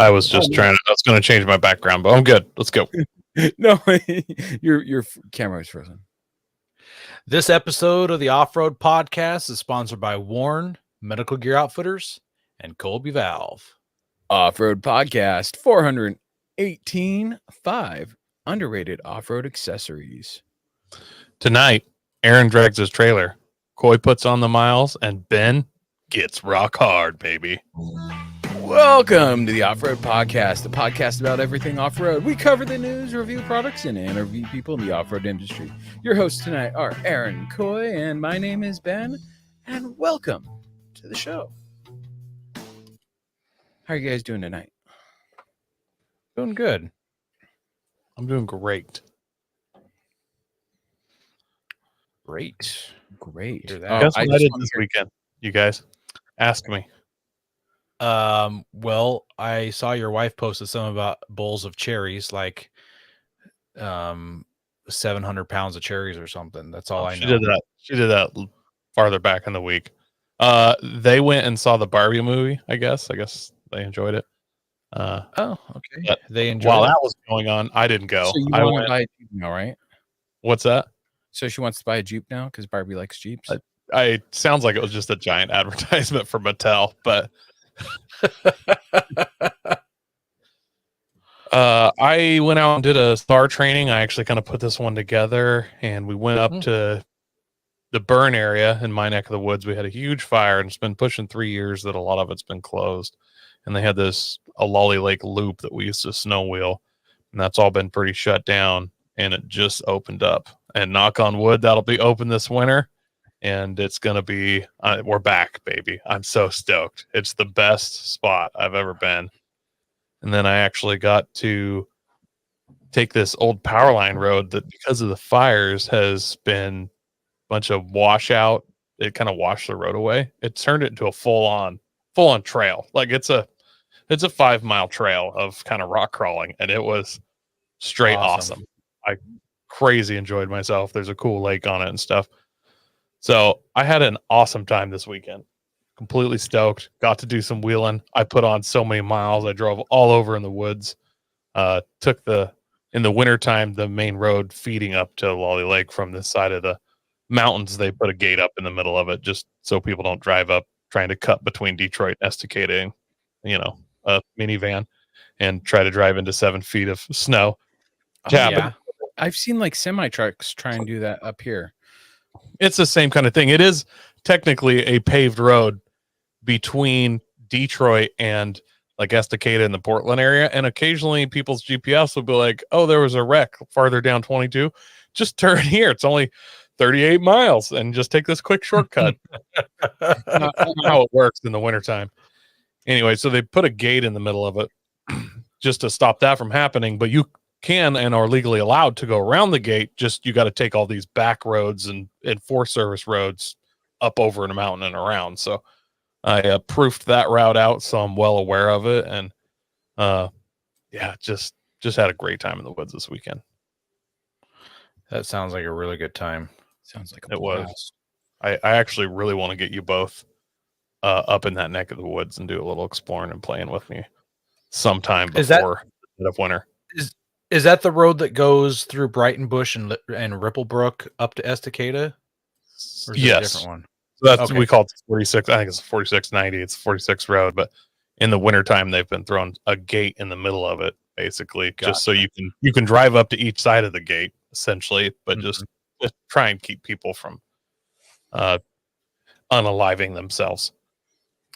I was just I was going to change my background, but I'm good. Let's go. No, your camera is frozen. This episode of the Off-Road Podcast is sponsored by Warn, Medical Gear Outfitters, and Colby Valve. Off-Road Podcast 418.5 underrated off-road accessories. Tonight, Aaron drags his trailer. Coy puts on the miles, and Ben gets rock hard, baby. Welcome to the Off-Road Podcast, the podcast about everything off-road. We cover the news, review products, and interview people in the off-road industry. Your hosts tonight are Aaron and Coy, and my name is Ben, and welcome to the show. How are you guys doing tonight? Doing good. I'm doing great. Great. Guess what I did this weekend, you guys? Ask me. Well, I saw your wife posted some about bowls of cherries, like 700 pounds of cherries or something. That's all I know. She did that farther back in the week. They went and saw the Barbie movie, I guess. They enjoyed it. Oh, okay. They enjoyed while it. That was going on, I didn't go. So you want to buy a Jeep now, right? What's that? So she wants to buy a Jeep now because Barbie likes Jeeps? I sounds like it was just a giant advertisement for Mattel, but I went out and did a STAR training. I actually kind of put this one together, and we went up to the burn area in my neck of the woods. We had a huge fire, and it's been pushing 3 years that a lot of it's been closed. And they had a Lolly Lake loop that we used to snow wheel, and that's all been pretty shut down, and it just opened up. And knock on wood, that'll be open this winter. And it's going to be, we're back, baby. I'm so stoked. It's the best spot I've ever been. And then I actually got to take this old power line road that, because of the fires, has been a bunch of washout. It kind of washed the road away. It turned it into a full on trail. Like it's a 5 mile trail of kind of rock crawling. And it was straight awesome. I crazy enjoyed myself. There's a cool lake on it and stuff. So I had an awesome time this weekend. Completely stoked. Got to do some wheeling. I put on so many miles. I drove all over in the woods. In the wintertime, the main road feeding up to Lolly Lake from this side of the mountains, they put a gate up in the middle of it just so people don't drive up trying to cut between Detroit and Estacada, a minivan, and try to drive into 7 feet of snow. Yeah. I've seen like semi trucks try and do that up here. It's the same kind of thing. It is technically a paved road between Detroit and like Estacada in the Portland area. And occasionally people's GPS will be like, oh, there was a wreck farther down 22. Just turn here. It's only 38 miles and just take this quick shortcut. Not how it works in the wintertime. Anyway, so they put a gate in the middle of it just to stop that from happening. But you can and are legally allowed to go around the gate. Just you got to take all these back roads and Forest Service roads up over a mountain and around. So I proofed that route out, so I'm well aware of it. And just had a great time in the woods this weekend. That sounds like a really good time. Sounds like it was. I actually really want to get you both up in that neck of the woods and do a little exploring and playing with me sometime before the end of winter. Is that the road that goes through Brighton Bush and Ripplebrook up to Estacada? Or is it a different one? So that's we call it 46. I think it's 4690. It's 46 road, but in the wintertime they've been throwing a gate in the middle of it, basically, just so you can drive up to each side of the gate, essentially, but just try and keep people from unaliving themselves.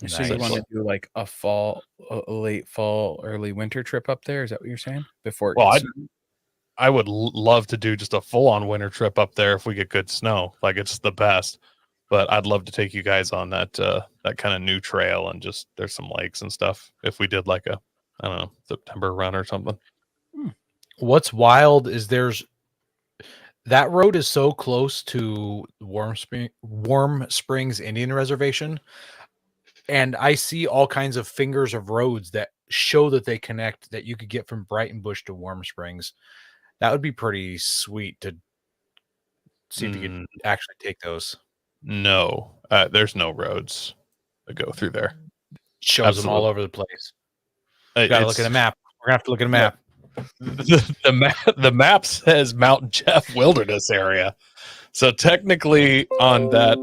So you want to do like a late fall, early winter trip up there? Is that what you're saying? I would love to do just a full-on winter trip up there if we get good snow. Like it's the best. But I'd love to take you guys on that kind of new trail, and just there's some lakes and stuff. If we did like a September run or something. What's wild is that road is so close to Warm Springs Indian Reservation. And I see all kinds of fingers of roads that show that they connect, that you could get from Brighton Bush to Warm Springs. That would be pretty sweet to see if you could actually take those. No, there's no roads that go through there. Shows them all over the place. We gotta look at a map. We're gonna have to look at a map. The map says Mount Jeff Wilderness Area. So technically on that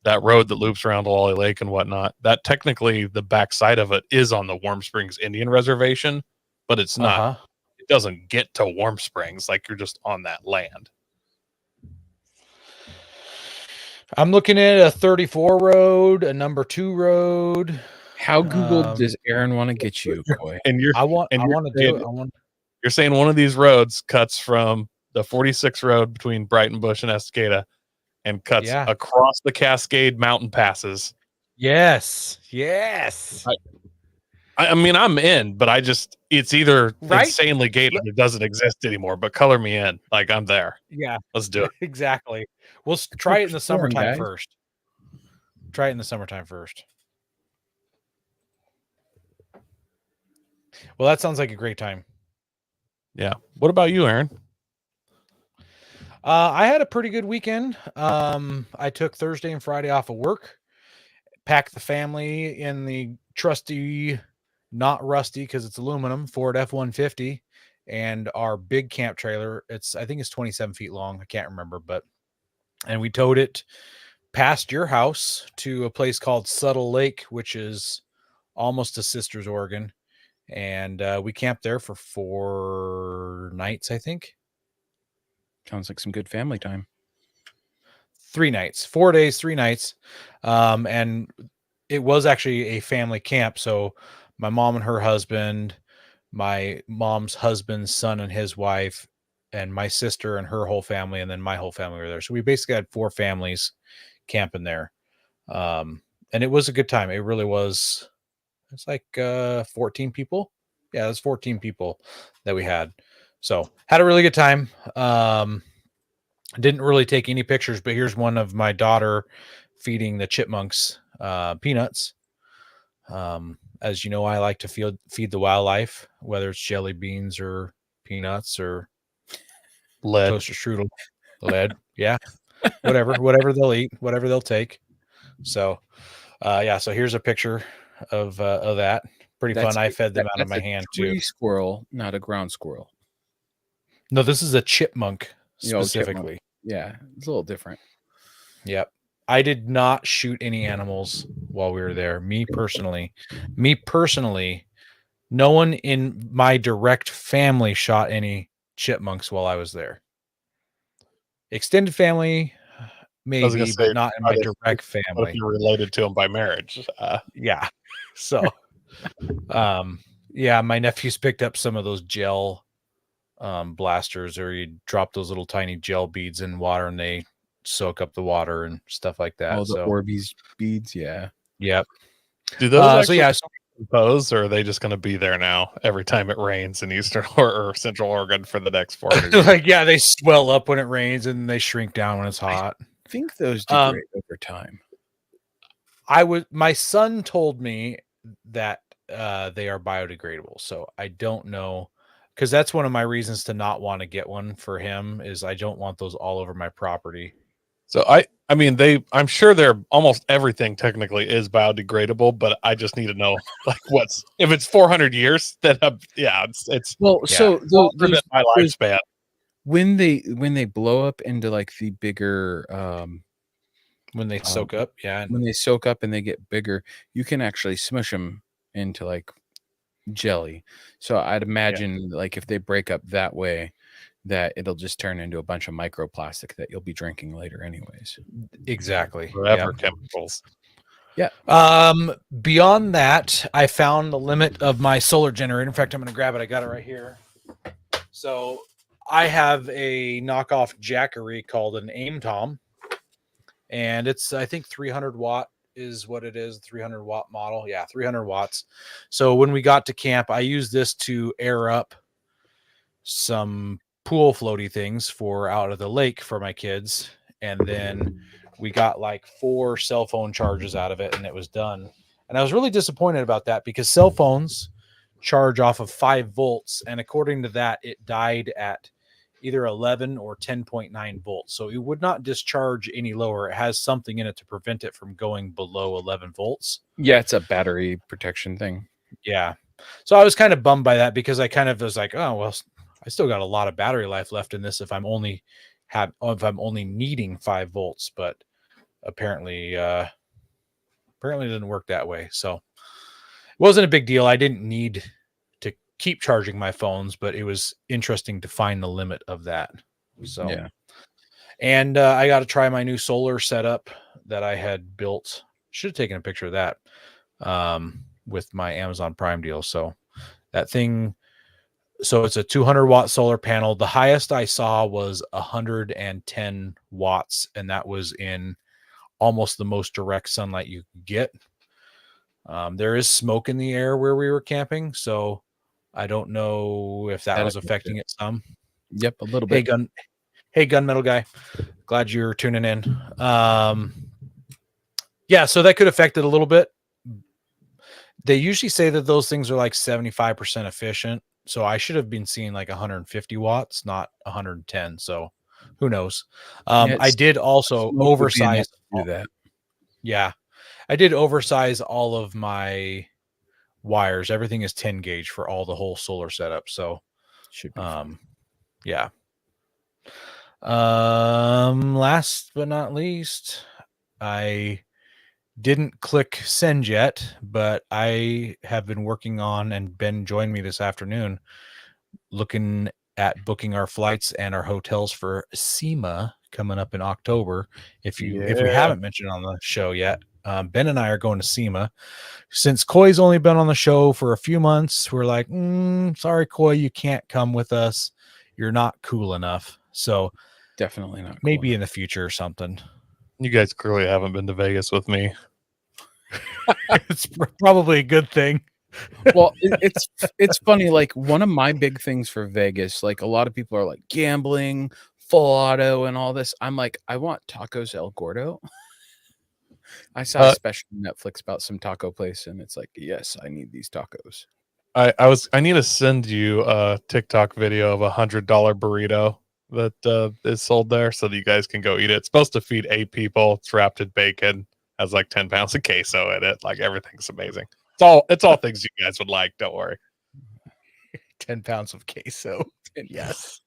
that road that loops around Wally Lake and whatnot, that technically the backside of it is on the Warm Springs Indian Reservation, but it's not. Uh-huh. It doesn't get to Warm Springs, like you're just on that land. I'm looking at a 34 road, a number 2 road. How Google does Aaron want to get you, Coy? And you're You're saying one of these roads cuts from the 46 road between Brighton Bush and Estacada and cuts across the Cascade Mountain passes. Yes. I mean, I'm in, but it's either insanely gated or it doesn't exist anymore, but color me in. Like, I'm there. Yeah. Let's do it. Exactly. We'll try it in the summertime first. Try it in the summertime first. Well, that sounds like a great time. Yeah. What about you, Aaron? I had a pretty good weekend. I took Thursday and Friday off of work, packed the family in the trusty, not rusty because it's aluminum, Ford F-150 and our big camp trailer. I think it's 27 feet long. I can't remember, and we towed it past your house to a place called Subtle Lake, which is almost to Sisters, Oregon. And we camped there for 4 nights, I think. Sounds like some good family time. 3 nights, 4 days, 3 nights. And it was actually a family camp. So my mom and her husband, my mom's husband's son and his wife, and my sister and her whole family, and then my whole family were there. So we basically had 4 families camping there. And it was a good time. It really was. It's like 14 people. Yeah, it was 14 people that we had. So had a really good time. Didn't really take any pictures, but here's one of my daughter feeding the chipmunks peanuts. As you know, I like to feed the wildlife, whether it's jelly beans or peanuts or lead, toaster strudel, lead. Yeah, whatever they'll eat, whatever they'll take. So, so here's a picture of that. Pretty fun. I fed them out of my hand too. Tree squirrel, not a ground squirrel. No, this is a chipmunk specifically. Chipmunk. Yeah, it's a little different. Yep. I did not shoot any animals while we were there. Me personally, no one in my direct family shot any chipmunks while I was there. Extended family, maybe, but not in my direct family. What if you're related to them by marriage? Yeah. So, my nephews picked up some of those gel blasters, or you drop those little tiny gel beads in water and they soak up the water and stuff like that. Oh, the Orbeez beads. Yeah. Yep. Do those compose, or are they just going to be there now every time it rains in Eastern or Central Oregon for the next 400 years? They swell up when it rains and they shrink down when it's hot. I think those degrade over time. My son told me that they are biodegradable, so I don't know, because that's one of my reasons to not want to get one for him, is I don't want those all over my property. So I mean, I'm sure they're almost everything technically is biodegradable, but I just need to know like if it's 400 years, then it's so those my lifespan. When they blow up into like the bigger when they soak up, when they soak up and they get bigger, you can actually smush them into like jelly. So I'd imagine like if they break up that way, that it'll just turn into a bunch of microplastic that you'll be drinking later anyways. Exactly. Forever chemicals. Yeah. Beyond that, I found the limit of my solar generator. In fact, I'm going to grab it. I got it right here. So I have a knockoff Jackery called an Aim Tom, and it's, I think 300 watt is what it is. 300 watt model. Yeah. 300 watts. So when we got to camp, I used this to air up some pool floaty things for out of the lake for my kids, and then we got like 4 cell phone charges out of it, and it was done. And I was really disappointed about that, because cell phones charge off of 5 volts, and according to that, it died at either 11 or 10.9 volts. So it would not discharge any lower. It has something in it to prevent it from going below 11 volts. Yeah, it's a battery protection thing. Yeah. So I was kind of bummed by that because I kind of was like, oh, well, I still got a lot of battery life left in this if I'm only needing 5 volts, but apparently it didn't work that way. So it wasn't a big deal. I didn't need to keep charging my phones, but it was interesting to find the limit of that. So yeah. And I got to try my new solar setup that I had built. Should have taken a picture of that with my Amazon Prime deal. So that thing, so it's a 200-watt solar panel. The highest I saw was 110 watts, and that was in almost the most direct sunlight you could get. There is smoke in the air where we were camping, so I don't know if that was affecting it some. Yep, a little bit. Hey, gunmetal guy. Glad you're tuning in. Yeah, so that could affect it a little bit. They usually say that those things are like 75% efficient. So I should have been seeing like 150 watts, not 110. So who knows? I did also oversize. Do that. Yeah, I did oversize all of my wires. Everything is 10 gauge for all the whole solar setup. So should be yeah. Last but not least, I didn't click send yet, but I have been working on, and Ben joined me this afternoon, looking at booking our flights and our hotels for SEMA coming up in October. If we haven't mentioned on the show yet, Ben and I are going to SEMA. Since Coy's only been on the show for a few months, we're like, sorry, Coy, you can't come with us. You're not cool enough. So definitely not. Maybe in the future or something. You guys clearly haven't been to Vegas with me. It's probably a good thing. Well, it's funny. Like one of my big things for Vegas, like a lot of people are like gambling, full auto, and all this. I'm like, I want tacos El Gordo. I saw a special on Netflix about some taco place, and it's like, yes, I need these tacos. I need to send you a TikTok video of $100 burrito that is sold there so that you guys can go eat it. It's supposed to feed 8 people. It's wrapped in bacon, has like 10 pounds of queso in it. Like everything's amazing. It's all things you guys would like. Don't worry. 10 pounds of queso. Yes.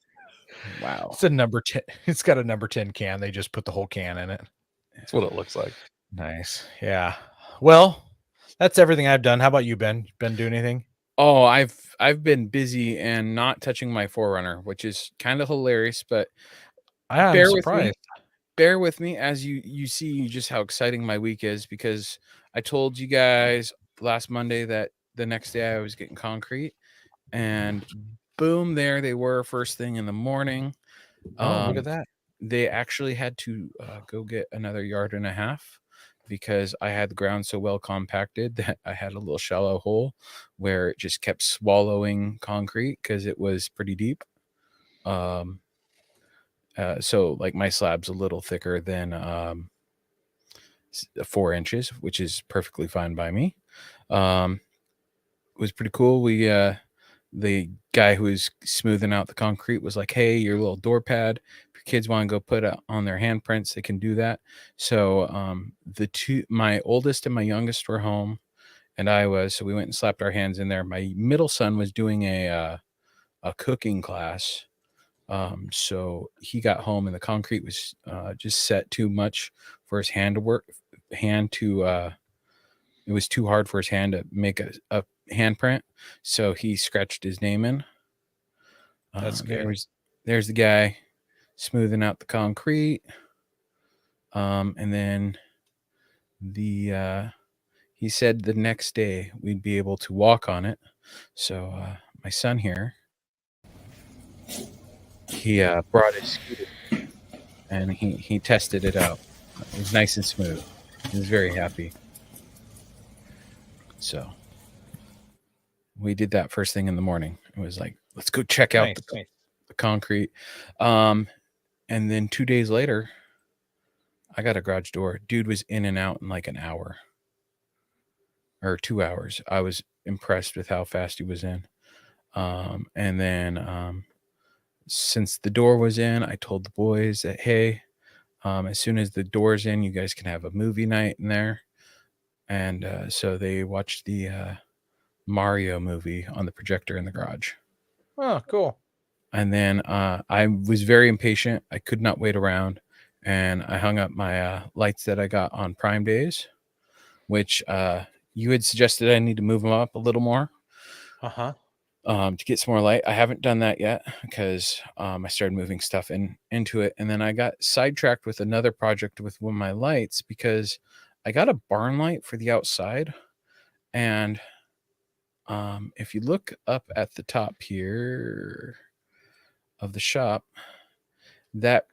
Wow. It's a number 10. It's got a number 10 can. They just put the whole can in it. That's what it looks like. Nice. Yeah. Well, that's everything I've done. How about you, Ben? Ben, do anything? Oh, I've been busy and not touching my Forerunner, which is kind of hilarious, but I'm surprised. Bear with me as you see just how exciting my week is, because I told you guys last Monday that the next day I was getting concrete, and boom, there they were first thing in the morning. Look at that. They actually had to go get another 1.5 yards because I had the ground so well compacted that I had a little shallow hole where it just kept swallowing concrete because it was pretty deep. So like my slab's a little thicker than 4 inches, which is perfectly fine by me. It was pretty cool. The guy who was smoothing out the concrete was like, hey, your little door pad, if your kids want to go put it on their handprints, they can do that. So my oldest and my youngest were home, and so we went and slapped our hands in there. My middle son was doing a cooking class. So he got home and the concrete was just set too much for his hand to work. It was too hard for his hand to make a handprint, so he scratched his name in. That's good. There's the guy smoothing out the concrete, and then he said the next day we'd be able to walk on it. So my son here, he brought his scooter and he tested it out. It was nice and smooth. He was very happy. So we did that first thing in the morning. It was like, let's go check out the concrete. And then 2 days later, I got a garage door. Dude was in and out in like an hour or 2 hours. I was impressed with how fast he was in. And then since the door was in, I told the boys that, hey, as soon as the door's in, you guys can have a movie night in there. And so they watched the Mario movie on the projector in the garage. Oh, cool. And then I was very impatient. I could not wait around. And I hung up my lights that I got on Prime Days, which you had suggested I need to move them up a little more Uh-huh. to get some more light. I haven't done that yet because I started moving stuff into it. And then I got sidetracked with another project with one of my lights because I got a barn light for the outside. And if you look up at the top here of the shop, that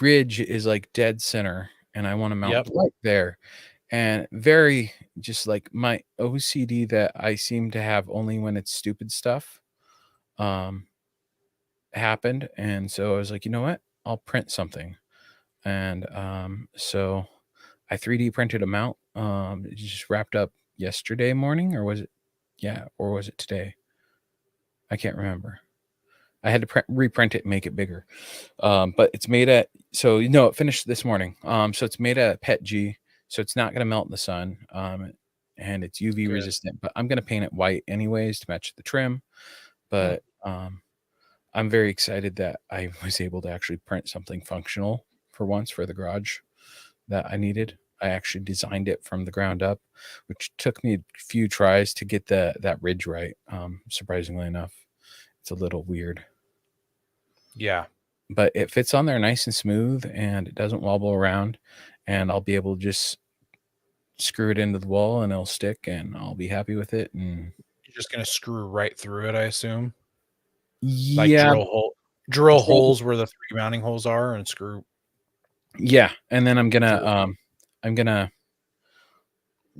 ridge is like dead center, and I want to mount the light there. And very just like my OCD that I seem to have only when it's stupid stuff happened. And so I was like, you know what? I'll print something. And so I 3D printed a mount. It just wrapped up yesterday morning, or was it? Yeah, or was it today? I can't remember. I had to reprint it and make it bigger. But it's made at, so it finished this morning. So it's made at PETG, so it's not going to melt in the sun. And it's UV resistant, but I'm going to paint it white anyways to match the trim. But I'm very excited that I was able to actually print something functional for once for the garage that I needed. I actually designed it from the ground up, which took me a few tries to get that ridge right. Surprisingly enough, it's a little weird. Yeah. But it fits on there nice and smooth, and it doesn't wobble around, and I'll be able to just screw it into the wall and it'll stick, and I'll be happy with it. And You're just going to screw right through it, I assume. Yeah. Like drill holes where the 3 mounting holes are and screw. Yeah. And then I'm gonna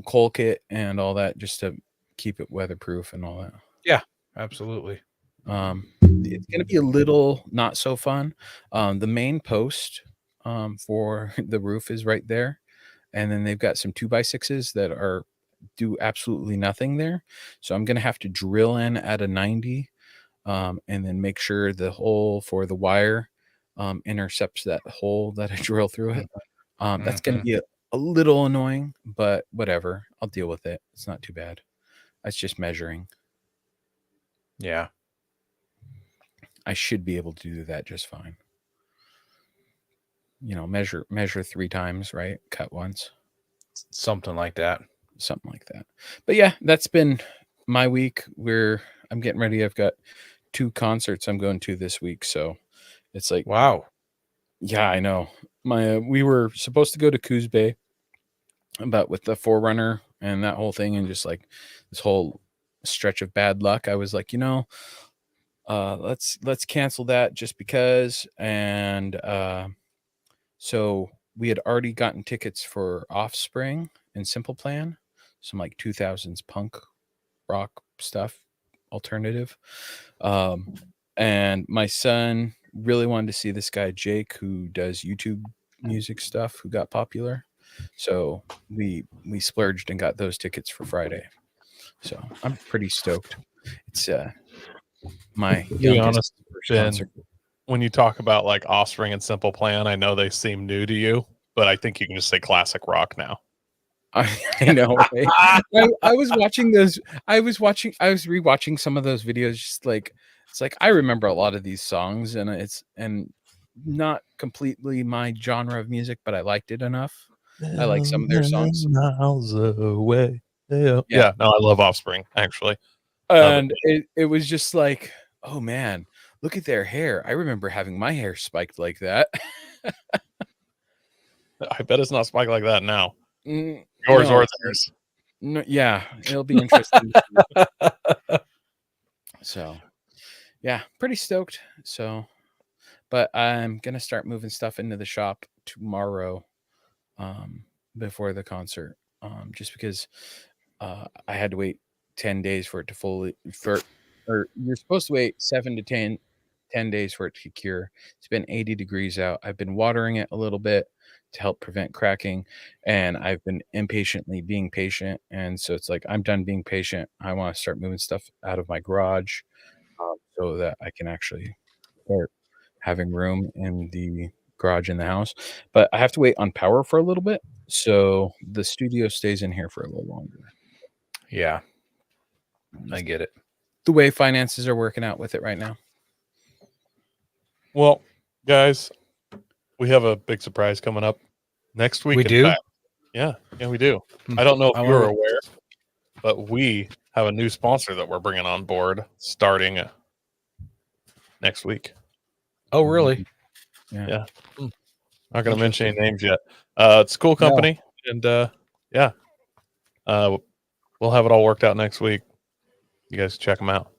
caulk it and all that just to keep it weatherproof and all that. Yeah, absolutely. It's going to be a little not so fun. The main post for the roof is right there, and then they've got some 2x6s that do absolutely nothing there. So I'm going to have to drill in at a 90 and then make sure the hole for the wire intercepts that hole that I drill through it. That's going to be a little annoying, but whatever. I'll deal with it. It's not too bad. That's just measuring. Yeah. I should be able to do that just fine. Measure 3 times, right? Cut once. Something like that. But yeah, that's been my week. I'm getting ready. I've got 2 concerts I'm going to this week, so it's like, wow. Yeah, I know. We were supposed to go to Coos Bay, but with the Forerunner and that whole thing, and just like this whole stretch of bad luck, I was like, let's cancel that just because. And so we had already gotten tickets for Offspring and Simple Plan, some like 2000s punk rock stuff, alternative. And my son really wanted to see this guy Jake, who does YouTube music stuff, who got popular. So we splurged and got those tickets for Friday. So I'm pretty stoked. It's my youngest concert. When you talk about like Offspring and Simple Plan, I know they seem new to you, but I think you can just say classic rock now. I know. Right? I was watching those. I was rewatching some of those videos. Just like, it's like I remember a lot of these songs, and not completely my genre of music, but I liked it enough. I like some of their songs. Miles away. Yeah, no, I love Offspring actually. And it was just like, oh man, look at their hair. I remember having my hair spiked like that. I bet it's not spiked like that now. Yours or theirs. No, yeah, it'll be interesting. So, yeah, pretty stoked. So, but I'm gonna start moving stuff into the shop tomorrow, before the concert, just because I had to wait 10 days for it to or you're supposed to wait 7 to 10 days for it to cure. It's been 80 degrees out. I've been watering it a little bit to help prevent cracking, and I've been impatiently being patient. And so it's like, I'm done being patient. I want to start moving stuff out of my garage so that I can actually start having room in the garage in the house. But I have to wait on power for a little bit, so the studio stays in here for a little longer. Yeah, I get it. The way finances are working out with it right now. Well, guys, we have a big surprise coming up next week. We in do? fact. Yeah, we do. I don't know if I you're wanna- aware, but we have a new sponsor that we're bringing on board starting next week. Oh, really? Yeah. Not going to mention any names yet. It's a cool company, and we'll have it all worked out next week. You guys check them out.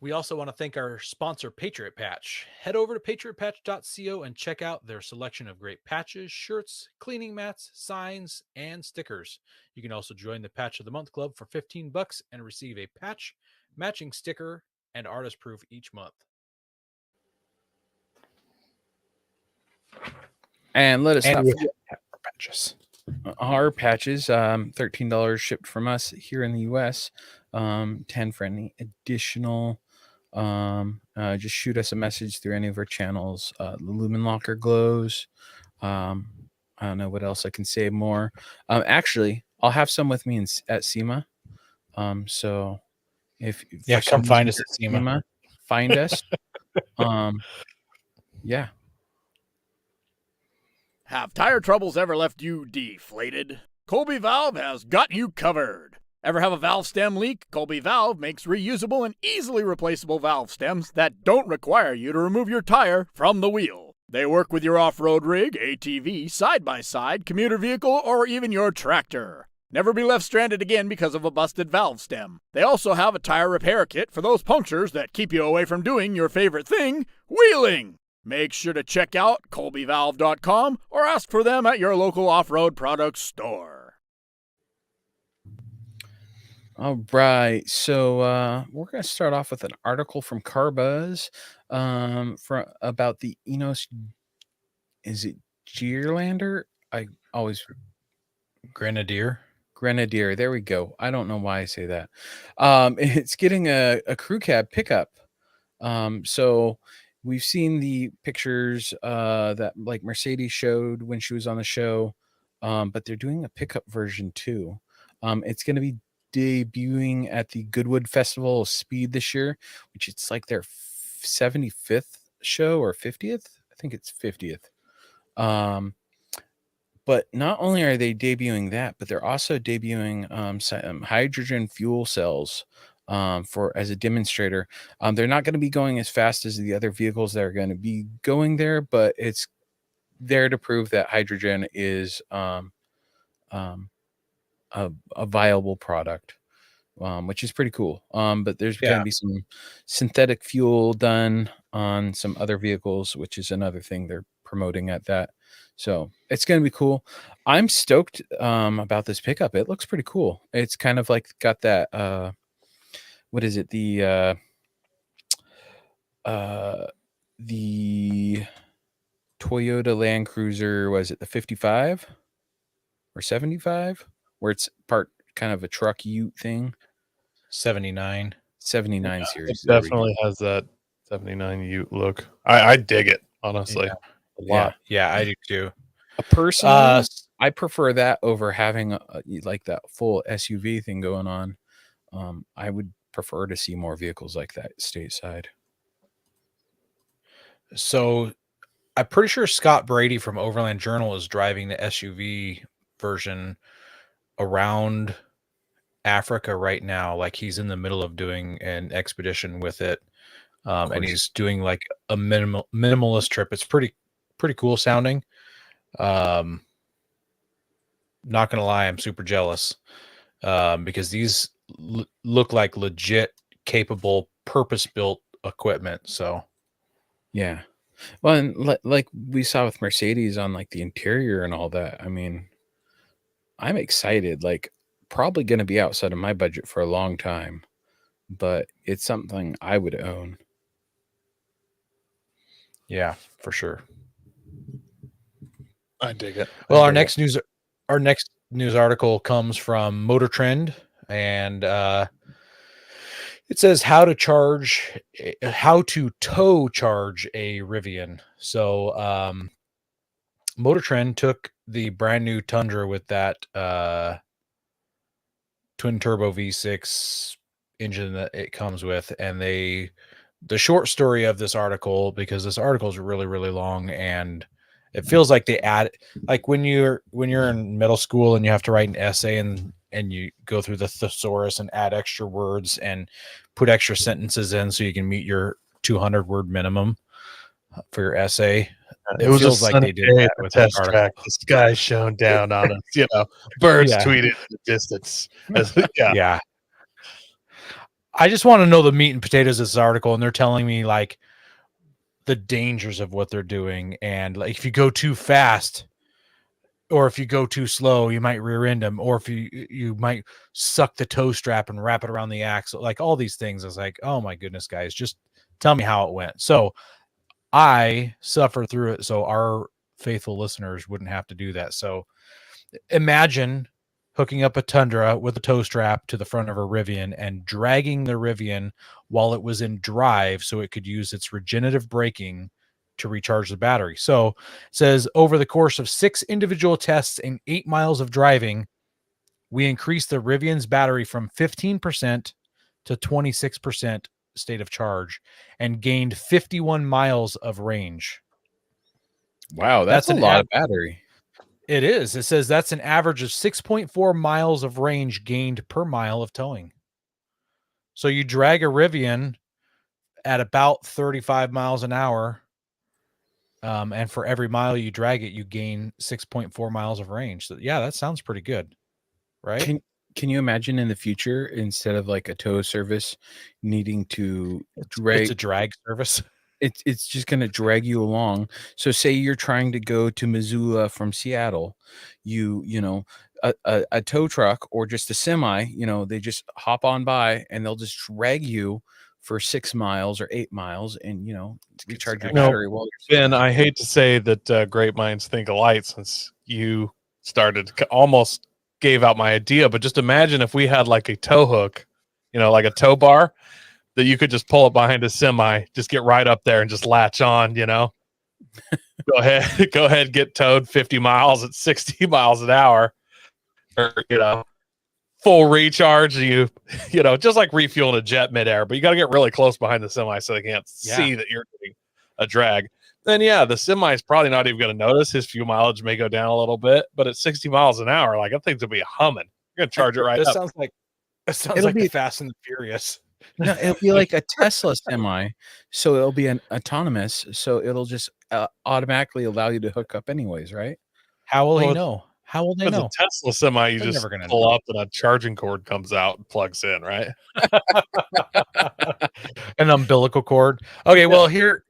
We also want to thank our sponsor, Patriot Patch. Head over to patriotpatch.co and check out their selection of great patches, shirts, cleaning mats, signs, and stickers. You can also join the Patch of the Month Club for $15 and receive a patch, matching sticker, and artist proof each month. And let us And not we forget have patches. our patches, $13 shipped from us here in the US, 10 for any additional. Just shoot us a message through any of our channels. The Lumen Locker glows. I don't know what else I can say more. Actually, I'll have some with me at SEMA. So if for some come find reason us at you're SEMA. find us. Yeah. Have tire troubles ever left you deflated? Colby Valve has got you covered. Ever have a valve stem leak? Colby Valve makes reusable and easily replaceable valve stems that don't require you to remove your tire from the wheel. They work with your off-road rig, ATV, side-by-side, commuter vehicle, or even your tractor. Never be left stranded again because of a busted valve stem. They also have a tire repair kit for those punctures that keep you away from doing your favorite thing, wheeling. Make sure to check out colbyvalve.com or ask for them at your local off-road products store. All right, so we're going to start off with an article from Carbuzz about the Enos. Is it Gearlander? I always Grenadier. There we go. I don't know why I say that. It's getting a crew cab pickup. So we've seen the pictures that like Mercedes showed when she was on the show, but they're doing a pickup version too. It's going to be debuting at the Goodwood Festival of Speed this year, which it's like their 75th show or 50th. I think it's 50th. But not only are they debuting that, but they're also debuting some hydrogen fuel cells for as a demonstrator. They're not going to be going as fast as the other vehicles that are going to be going there, but it's there to prove that hydrogen is a viable product, which is pretty cool. But there's going to be some synthetic fuel done on some other vehicles, which is another thing they're promoting at that. So it's going to be cool. I'm stoked about this pickup. It looks pretty cool. It's kind of like got that what is it, the Toyota Land Cruiser, was it the 55 or 75, where it's part kind of a truck ute thing? 79 series. It definitely has that 79 Ute look. I dig it, honestly. A lot. Yeah, I do too. Personally, I prefer that over having like that full SUV thing going on. I would prefer to see more vehicles like that stateside. So I'm pretty sure Scott Brady from Overland Journal is driving the SUV version around Africa right now. Like he's in the middle of doing an expedition with it. And he's doing like a minimalist trip. It's pretty cool sounding. Not gonna lie, I'm super jealous because these look like legit capable purpose-built equipment. So yeah, well, and like we saw with Mercedes on like the interior and all that, I mean, I'm excited. Like probably going to be outside of my budget for a long time, but it's something I would own. Yeah, for sure. I dig it. Well, our next news article comes from Motor Trend. and it says how to tow charge a Rivian. So Motor Trend took the brand new Tundra with that twin turbo V6 engine that it comes with, and the short story of this article, because this article is really, really long, and it feels like they add, like when you're in middle school and you have to write an essay and you go through the thesaurus and add extra words and put extra sentences in so you can meet your 200 word minimum for your essay. It was feels a like sunny they did day that at the with that test article. track. The sky shone down on us. Birds Yeah. tweeted in the distance. Yeah. I just want to know the meat and potatoes of this article, and they're telling me like the dangers of what they're doing, and like if you go too fast or if you go too slow, you might rear end them, or if you might suck the tow strap and wrap it around the axle, like all these things. I was like, oh my goodness, guys, just tell me how it went. So I suffered through it so our faithful listeners wouldn't have to do that. So imagine hooking up a Tundra with a tow strap to the front of a Rivian and dragging the Rivian while it was in drive so it could use its regenerative braking to recharge the battery. So it says over the course of 6 individual tests and 8 miles of driving, we increased the Rivian's battery from 15% to 26% state of charge and gained 51 miles of range. Wow, that's a lot of battery. It is. It says that's an average of 6.4 miles of range gained per mile of towing. So you drag a Rivian at about 35 miles an hour. And for every mile you drag it, you gain 6.4 miles of range. So yeah, that sounds pretty good. Right? Can you imagine in the future, instead of like a tow service needing to drag, it's a drag service. It's just going to drag you along. So say you're trying to go to Missoula from Seattle, a tow truck or just a semi, they just hop on by and they'll just drag you for 6 miles or 8 miles and, recharge your battery. While you're Ben, I hate to say that great minds think alike, since you started almost gave out my idea, but just imagine if we had like a tow hook, like a tow bar that you could just pull it behind a semi, just get right up there and just latch on, go ahead, get towed 50 miles at 60 miles an hour, or, full recharge, just like refueling a jet midair, but you got to get really close behind the semi so they can't see that you're getting a drag. Then the semi is probably not even going to notice. His fuel mileage may go down a little bit, but at 60 miles an hour, like that thing's gonna be humming. You're gonna charge it right up. Sounds like the Fast and the Furious. No, it'll be like a Tesla semi, so it'll be an autonomous, so it'll just automatically allow you to hook up anyways, right? How will he know? How will they know? A Tesla semi, you They're just never gonna pull know. up and a charging cord comes out and plugs in, right? An umbilical cord. Okay, well here's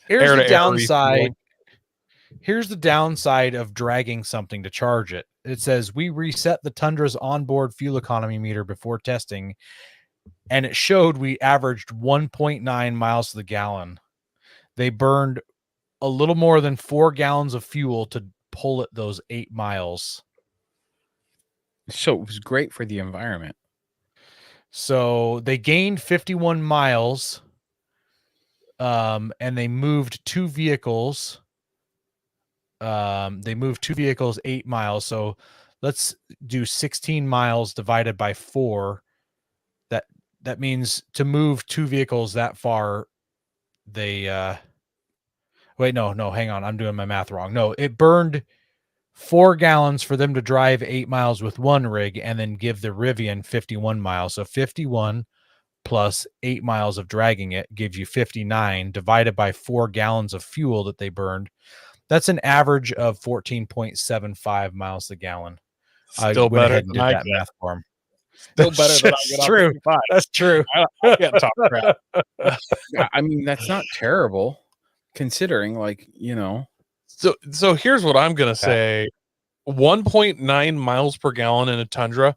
Air the to air downside. refueling. Here's the downside of dragging something to charge it. It says we reset the Tundra's onboard fuel economy meter before testing, and it showed we averaged 1.9 miles to the gallon. They burned a little more than 4 gallons of fuel to pull it those 8 miles. So it was great for the environment. So they gained 51 miles, and they moved 2 vehicles. They moved 2 vehicles 8 miles. So let's do 16 miles divided by 4. That means to move 2 vehicles that far, they wait, no, hang on. I'm doing my math wrong. No, it burned 4 gallons for them to drive 8 miles with one rig and then give the Rivian 51 miles. So 51 plus 8 miles of dragging it gives you 59 divided by 4 gallons of fuel that they burned. That's an average of 14.75 miles a gallon. Still went better ahead and than did I that get. math for him. Still better than I That's get off true. 55. That's true. I can't talk crap. Yeah, I mean, that's not terrible considering, So here's what I'm gonna say: 1.9 miles per gallon in a Tundra.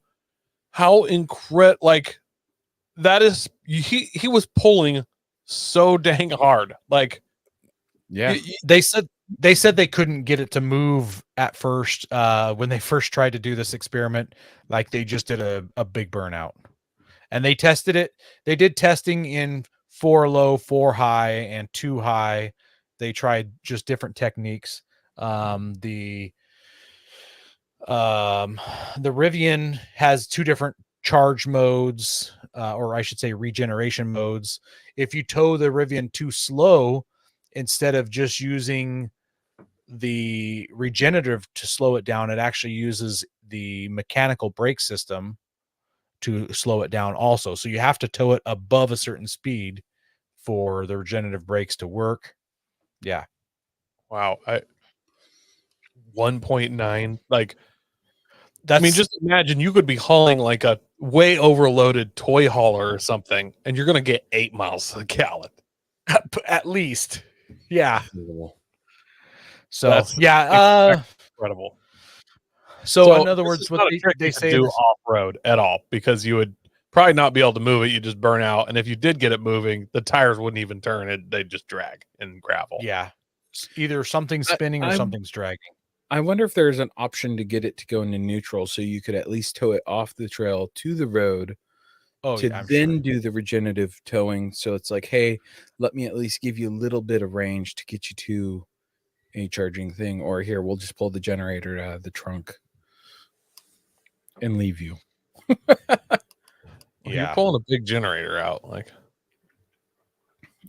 How incredible! Like that is he was pulling so dang hard. Like yeah, They said they said they couldn't get it to move at first when they first tried to do this experiment. Like they just did a big burnout, and they tested it. They did testing in 4 low, 4 high, and 2 high. They tried just different techniques. The Rivian has 2 different charge modes, or I should say regeneration modes. If you tow the Rivian too slow, instead of just using the regenerative to slow it down, it actually uses the mechanical brake system to slow it down also. So you have to tow it above a certain speed for the regenerative brakes to work. Yeah. Wow. 1.9, like, That's, I mean, just imagine you could be hauling like a way overloaded toy hauler or something, and you're going to get 8 miles a gallon. at least. Yeah. So That's yeah, incredible. so in other this words, is what not a trick they you could say do this- off road at all, because you would probably not be able to move it. You just burn out, and if you did get it moving, the tires wouldn't even turn. They'd just drag in gravel. yeah, either something's spinning or I'm- something's dragging. I wonder if there's an option to get it to go into neutral, so you could at least tow it off the trail to the road Oh, to yeah, I'm then sure. do the regenerative towing. So it's like, hey, let me at least give you a little bit of range to get you to a charging thing, or here we'll just pull the generator out of the trunk and leave you. Well, Yeah. You're pulling a big generator out. Like,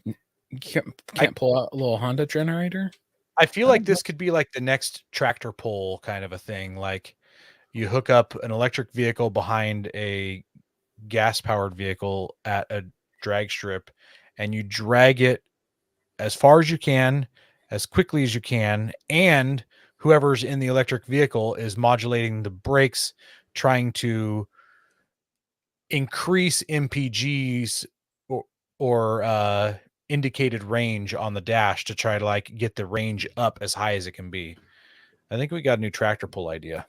You can't pull out a little Honda generator. I feel like this could be like the next tractor pull kind of a thing. Like you hook up an electric vehicle behind a gas powered vehicle at a drag strip, and you drag it as far as you can, as quickly as you can, and whoever's in the electric vehicle is modulating the brakes, trying to increase MPGs or indicated range on the dash to try to like get the range up as high as it can be. I think we got a new tractor pull idea.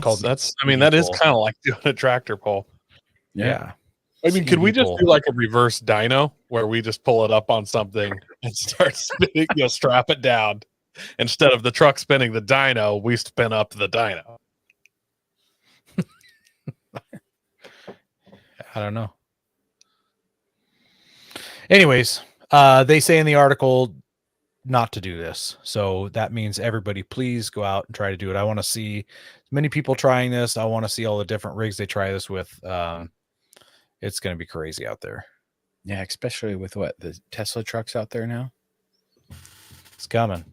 Called that's I mean, that is pull. kind of like doing a tractor pull. Yeah. I mean, could we CV just pull. do like a reverse dyno where we just pull it up on something and start spinning, strap it down? Instead of the truck spinning the dyno, we spin up the dyno. I don't know. Anyways, they say in the article not to do this. So that means everybody please go out and try to do it. I want to see as many people trying this. I want to see all the different rigs they try this with. It's going to be crazy out there. Yeah, especially with what the Tesla trucks out there now. It's coming.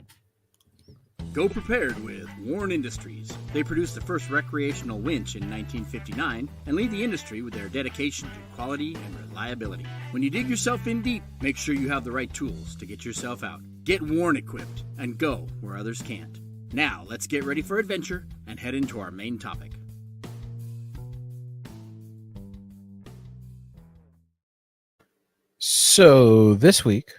Go prepared with Warren Industries. They produced the first recreational winch in 1959 and lead the industry with their dedication to quality and reliability. When you dig yourself in deep, make sure you have the right tools to get yourself out. Get Warren equipped and go where others can't. Now, let's get ready for adventure and head into our main topic. So this week,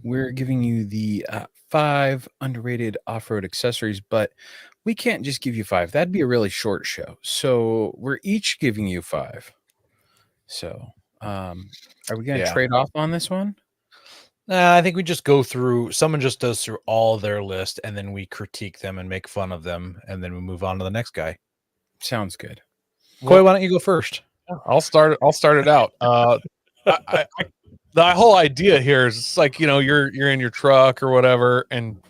we're giving you the 5 underrated off-road accessories, but we can't just give you 5. That'd be a really short show. So we're each giving you 5. So are we going to Yeah. trade off on this one? I think we just go through, someone just does through all their list, and then we critique them and make fun of them, and then we move on to the next guy. Sounds good. Coy, why don't you go first? I'll start it out. The whole idea here is it's like, you're in your truck or whatever, and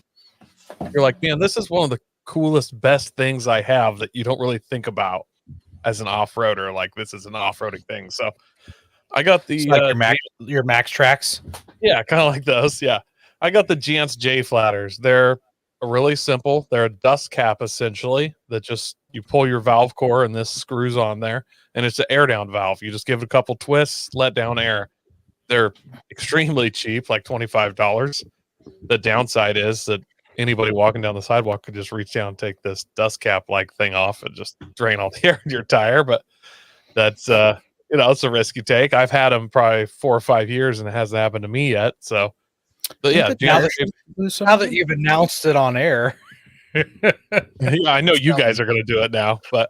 you're like, man, this is one of the coolest, best things I have that you don't really think about as an off-roader. Like, this is an off-roading thing. So I got the It's like your Max Tracks. yeah, kind of like those. Yeah, I got the Jance J flatters. They're really simple. They're a dust cap essentially that just you pull your valve core and this screws on there, and it's an air down valve. You just give it a couple twists, let down air. They're extremely cheap, like $25. The downside is that anybody walking down the sidewalk could just reach down and take this dust cap like thing off and just drain all the air in your tire. But that's it's a risk you take. I've had them probably 4 or 5 years and it hasn't happened to me yet. So, but yeah, Now that you've announced it on air, yeah, I know you guys are going to do it now. But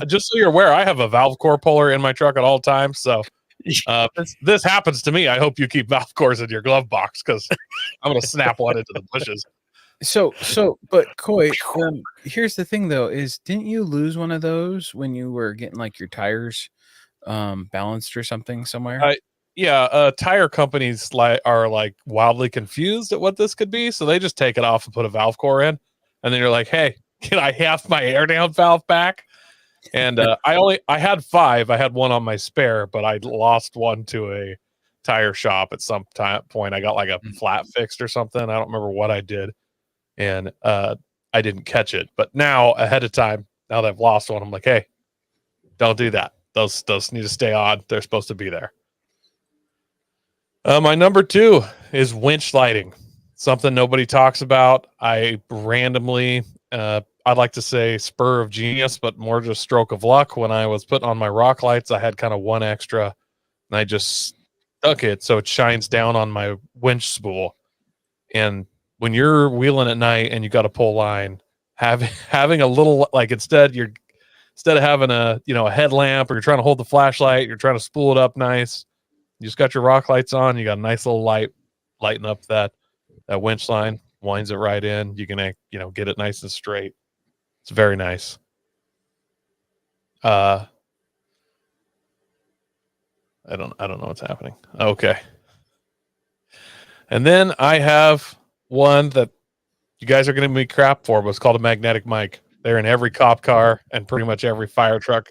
just so you're aware, I have a valve core puller in my truck at all times. So This happens to me. I hope you keep valve cores in your glove box because I'm going to snap one into the bushes. But Coy, here's the thing though: is didn't you lose one of those when you were getting like your tires balanced or something somewhere? Tire companies are like wildly confused at what this could be, so they just take it off and put a valve core in, and then you're like, "Hey, can I have my air down valve back?" And I had 5. I had one on my spare, but I lost one to a tire shop at some point. I got like a flat fixed or something. I don't remember what I did, and I didn't catch it. But now ahead of time, now that I've lost one, I'm like, "Hey, don't do that. Those need to stay on. They're supposed to be there." My number 2 is winch lighting. Something nobody talks about. I randomly, I'd like to say spur of genius, but more just stroke of luck. When I was putting on my rock lights, I had kind of one extra, and I just stuck it so it shines down on my winch spool. And when you're wheeling at night and you got to pull line, having a little, like, instead of having a headlamp, or you're trying to hold the flashlight, you're trying to spool it up nice. You just got your rock lights on. You got a nice little light lighting up that winch line, winds it right in. You can get it nice and straight. It's very nice. I don't know what's happening. Okay. And then I have one that you guys are going to be crap for, but it's called a magnetic mic. They're in every cop car and pretty much every fire truck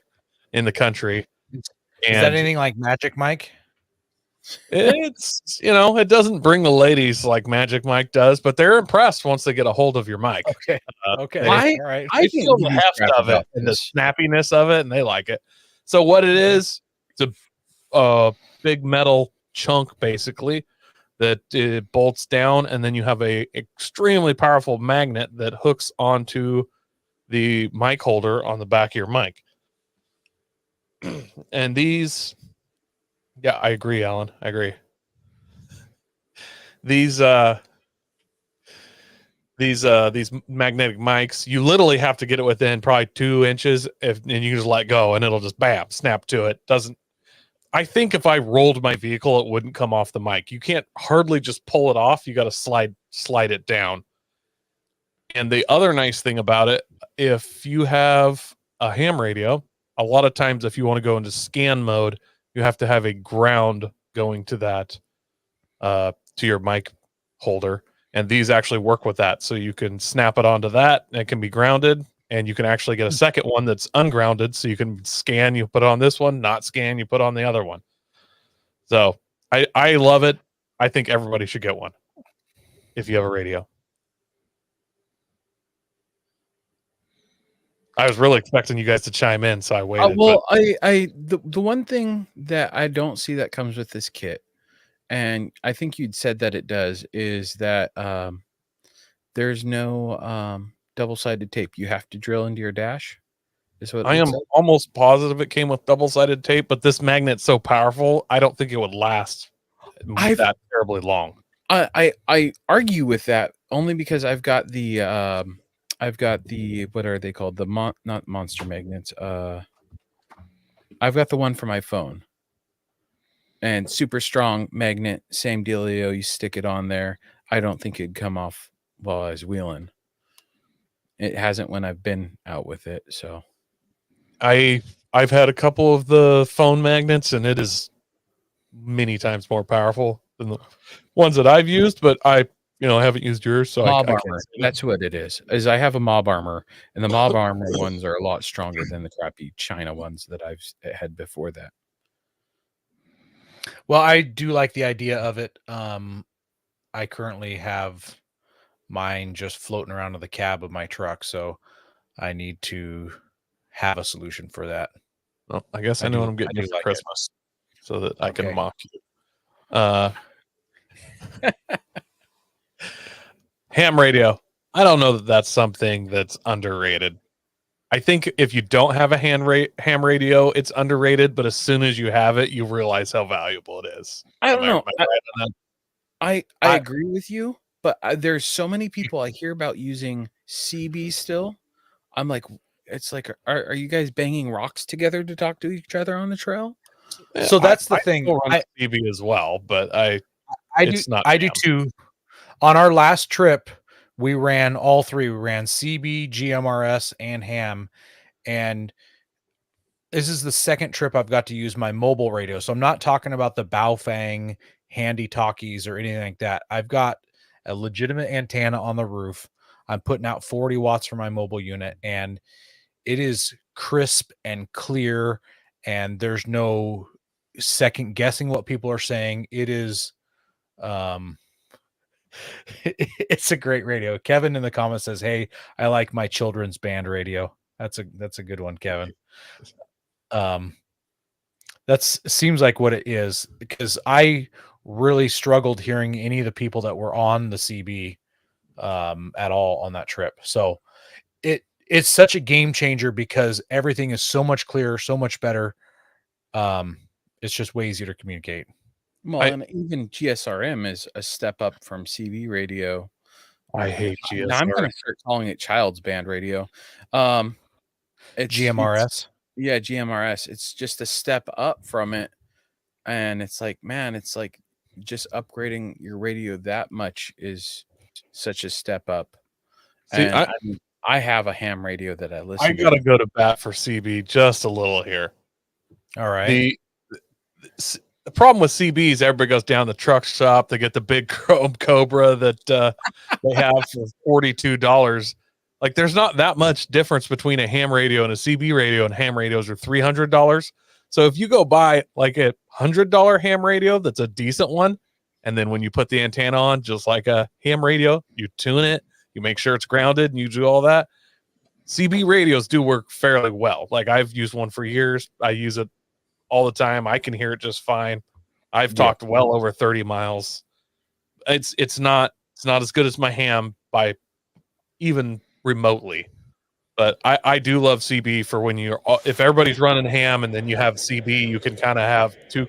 in the country. Is that anything like Magic Mike? It's it doesn't bring the ladies like Magic Mike does, but they're impressed once they get a hold of your mic. Okay. Okay. All right. I feel the heft of it and the snappiness of it, and they like it. So what it is, it's a big metal chunk basically that it bolts down, and then you have a extremely powerful magnet that hooks onto the mic holder on the back of your mic. And these, yeah, I agree, Alan. I agree. These magnetic mics, you literally have to get it within probably 2 inches, and you just let go, and it'll just bam, snap to it. I think if I rolled my vehicle, it wouldn't come off the mic. You can't hardly just pull it off. You got to slide it down. And the other nice thing about it, if you have a ham radio, a lot of times if you want to go into scan mode, you have to have a ground going to that, to your mic holder. And these actually work with that. So you can snap it onto that, and it can be grounded. And you can actually get a second one that's ungrounded. So you can scan, you put it on this one, not scan, you put on the other one. So I love it. I think everybody should get one if you have a radio. I was really expecting you guys to chime in, so I waited. The one thing that I don't see that comes with this kit, and I think you'd said that it does, is that there's no double-sided tape. You have to drill into your dash. Is what I am almost positive it came with double-sided tape, but this magnet's so powerful, I don't think it would last that terribly long. I argue with that only because I've got the what are they called? Not monster magnets. I've got the one for my phone. And super strong magnet, same dealio. You stick it on there. I don't think it'd come off while I was wheeling. It hasn't when I've been out with it. So I've had a couple of the phone magnets, and it is many times more powerful than the ones that I've used, but I haven't used yours. So Mob Armor. That's what it is. I have a Mob Armor, and the Mob Armor ones are a lot stronger than the crappy China ones that I've had before that. Well, I do like the idea of it. I currently have mine just floating around in the cab of my truck, so I need to have a solution for that. Well, I guess I know what I'm getting you for Christmas, so that I can mock you. Ham radio. I don't know that that's something that's underrated. I think if you don't have a ham radio, it's underrated. But as soon as you have it, you realize how valuable it is. I don't know. I agree with you, but there's so many people I hear about using CB still. I'm like, it's like, are you guys banging rocks together to talk to each other on the trail? So that's the I thing. still run CB as well, but I do. it's not I do ham. too. On our last trip, we ran all three. We ran CB, GMRS, and ham. And this is the second trip I've got to use my mobile radio. So I'm not talking about the Baofeng handy talkies or anything like that. I've got a legitimate antenna on the roof. I'm putting out 40 watts for my mobile unit, and it is crisp and clear, and there's no second guessing what people are saying. It is it's a great radio. Kevin in the comments says, "Hey, I like my children's band radio." That's a good one, Kevin. That's seems like what it is, because I really struggled hearing any of the people that were on the CB at all on that trip. So it's such a game changer because everything is so much clearer, so much better. It's just way easier to communicate. Well, and even GSRM is a step up from CB radio. I hate GSRM. Now I'm going to start calling it child's band radio. It's GMRS. Yeah, GMRS. It's just a step up from it. And it's like, man, it's like just upgrading your radio that much is such a step up. See, and I have a ham radio that I listen to. I got to go to bat for CB just a little here. All right. The problem with CB is everybody goes down the truck shop. They get the big chrome Cobra that they have for $42. Like, there's not that much difference between a ham radio and a CB radio, and ham radios are $300. So if you go buy like a $100 ham radio that's a decent one, and then when you put the antenna on, just like a ham radio, you tune it, you make sure it's grounded, and you do all that. CB radios do work fairly well. Like, I've used one for years. I use it all the time. I can hear it just fine. I've talked well over 30 miles. It's not as good as my ham by even remotely, but I do love CB for when if everybody's running ham and then you have CB, you can kind of have two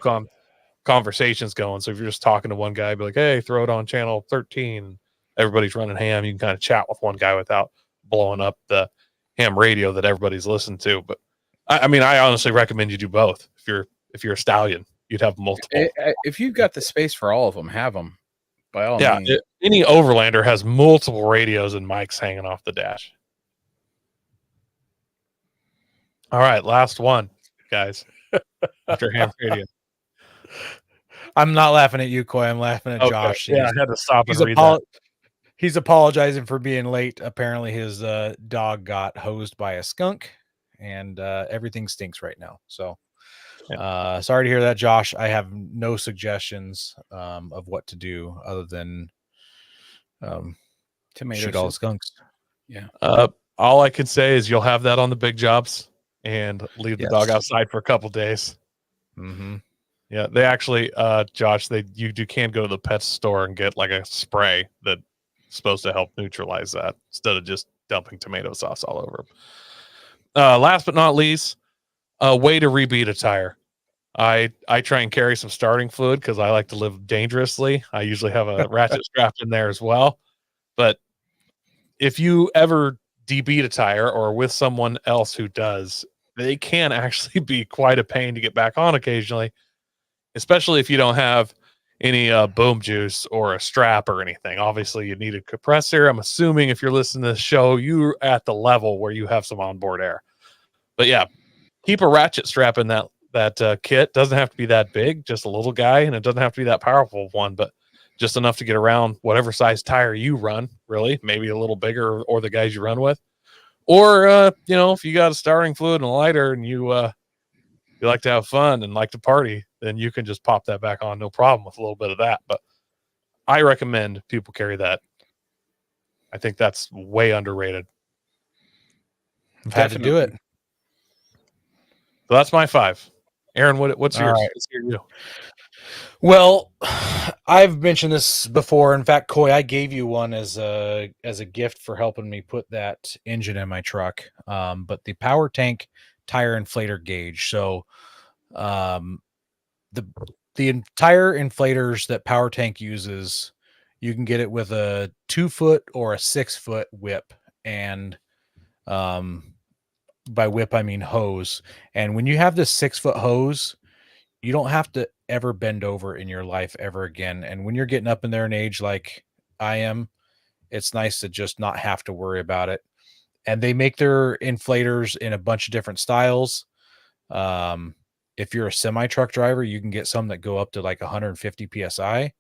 conversations going. So if you're just talking to one guy, be like, hey, throw it on channel 13. Everybody's running ham. You can kind of chat with one guy without blowing up the ham radio that everybody's listening to. But I mean, I honestly recommend you do both. If you're a stallion, you'd have multiple. If you've got the space for all of them, have them. By all means. Any overlander has multiple radios and mics hanging off the dash. All right, last one, guys. After ham radio, I'm not laughing at you, Coy. I'm laughing at Josh. Yeah, I had to stop and read that. He's apologizing for being late. Apparently, his dog got hosed by a skunk, and everything stinks right now. So, sorry to hear that, Josh. I have no suggestions of what to do other than shoot all the skunks. Yeah. All I can say is you'll have that on the big jobs and leave the dog outside for a couple days. Mm-hmm. Yeah, they actually, Josh, you can go to the pet store and get like a spray that's supposed to help neutralize that instead of just dumping tomato sauce all over them. Last but not least, a way to rebeat a tire. I try and carry some starting fluid because I like to live dangerously. I usually have a ratchet strap in there as well. But if you ever debeat a tire or with someone else who does, they can actually be quite a pain to get back on occasionally, especially if you don't have any boom juice or a strap or anything. Obviously, you need a compressor. I'm assuming if you're listening to this show, you're at the level where you have some onboard air. But yeah, keep a ratchet strap in that kit. Doesn't have to be that big, just a little guy, and it doesn't have to be that powerful one, but just enough to get around whatever size tire you run, really, maybe a little bigger or the guys you run with. Or, if you got a starting fluid and a lighter and you like to have fun and like to party, then you can just pop that back on, no problem with a little bit of that. But I recommend people carry that. I think that's way underrated. I've had to do it. So that's my 5. Aaron, what's yours? Right. Let's hear you. Well, I've mentioned this before. In fact, Coy, I gave you one as a gift for helping me put that engine in my truck. But the Power Tank tire inflator gauge. So, the entire inflators that Power Tank uses, you can get it with a 2-foot or a 6-foot whip, and by whip I mean hose. And when you have this 6-foot hose, you don't have to ever bend over in your life ever again. And when you're getting up in there in age like I am, it's nice to just not have to worry about it. And they make their inflators in a bunch of different styles. If you're a semi truck driver, you can get some that go up to like 150 psi.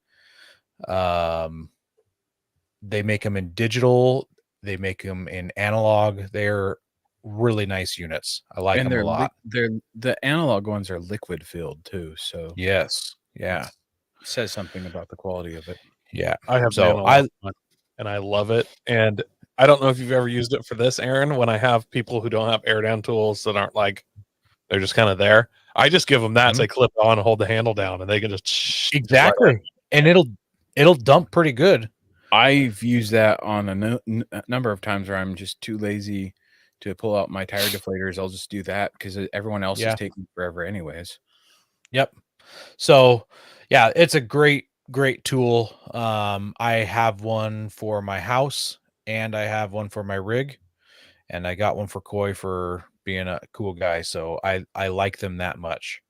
They make them in digital. They make them in analog. They're really nice units. I like them a lot. The analog ones are liquid filled too, so Yes. Yeah. says something about the quality of it. Yeah. I have So and I love it. And I don't know if you've ever used it for this, Aaron. When I have people who don't have air down tools that aren't like, they're just kind of there, I just give them that. They clip on and hold the handle down, and they can just exactly. And it'll dump pretty good. I've used that on a number of times where I'm just too lazy to pull out my tire deflators. I'll just do that because everyone else is taking forever anyways. Yep. So yeah, it's a great tool. I have one for my house and I have one for my rig, and I got one for Coy for being a cool guy. So I like them that much.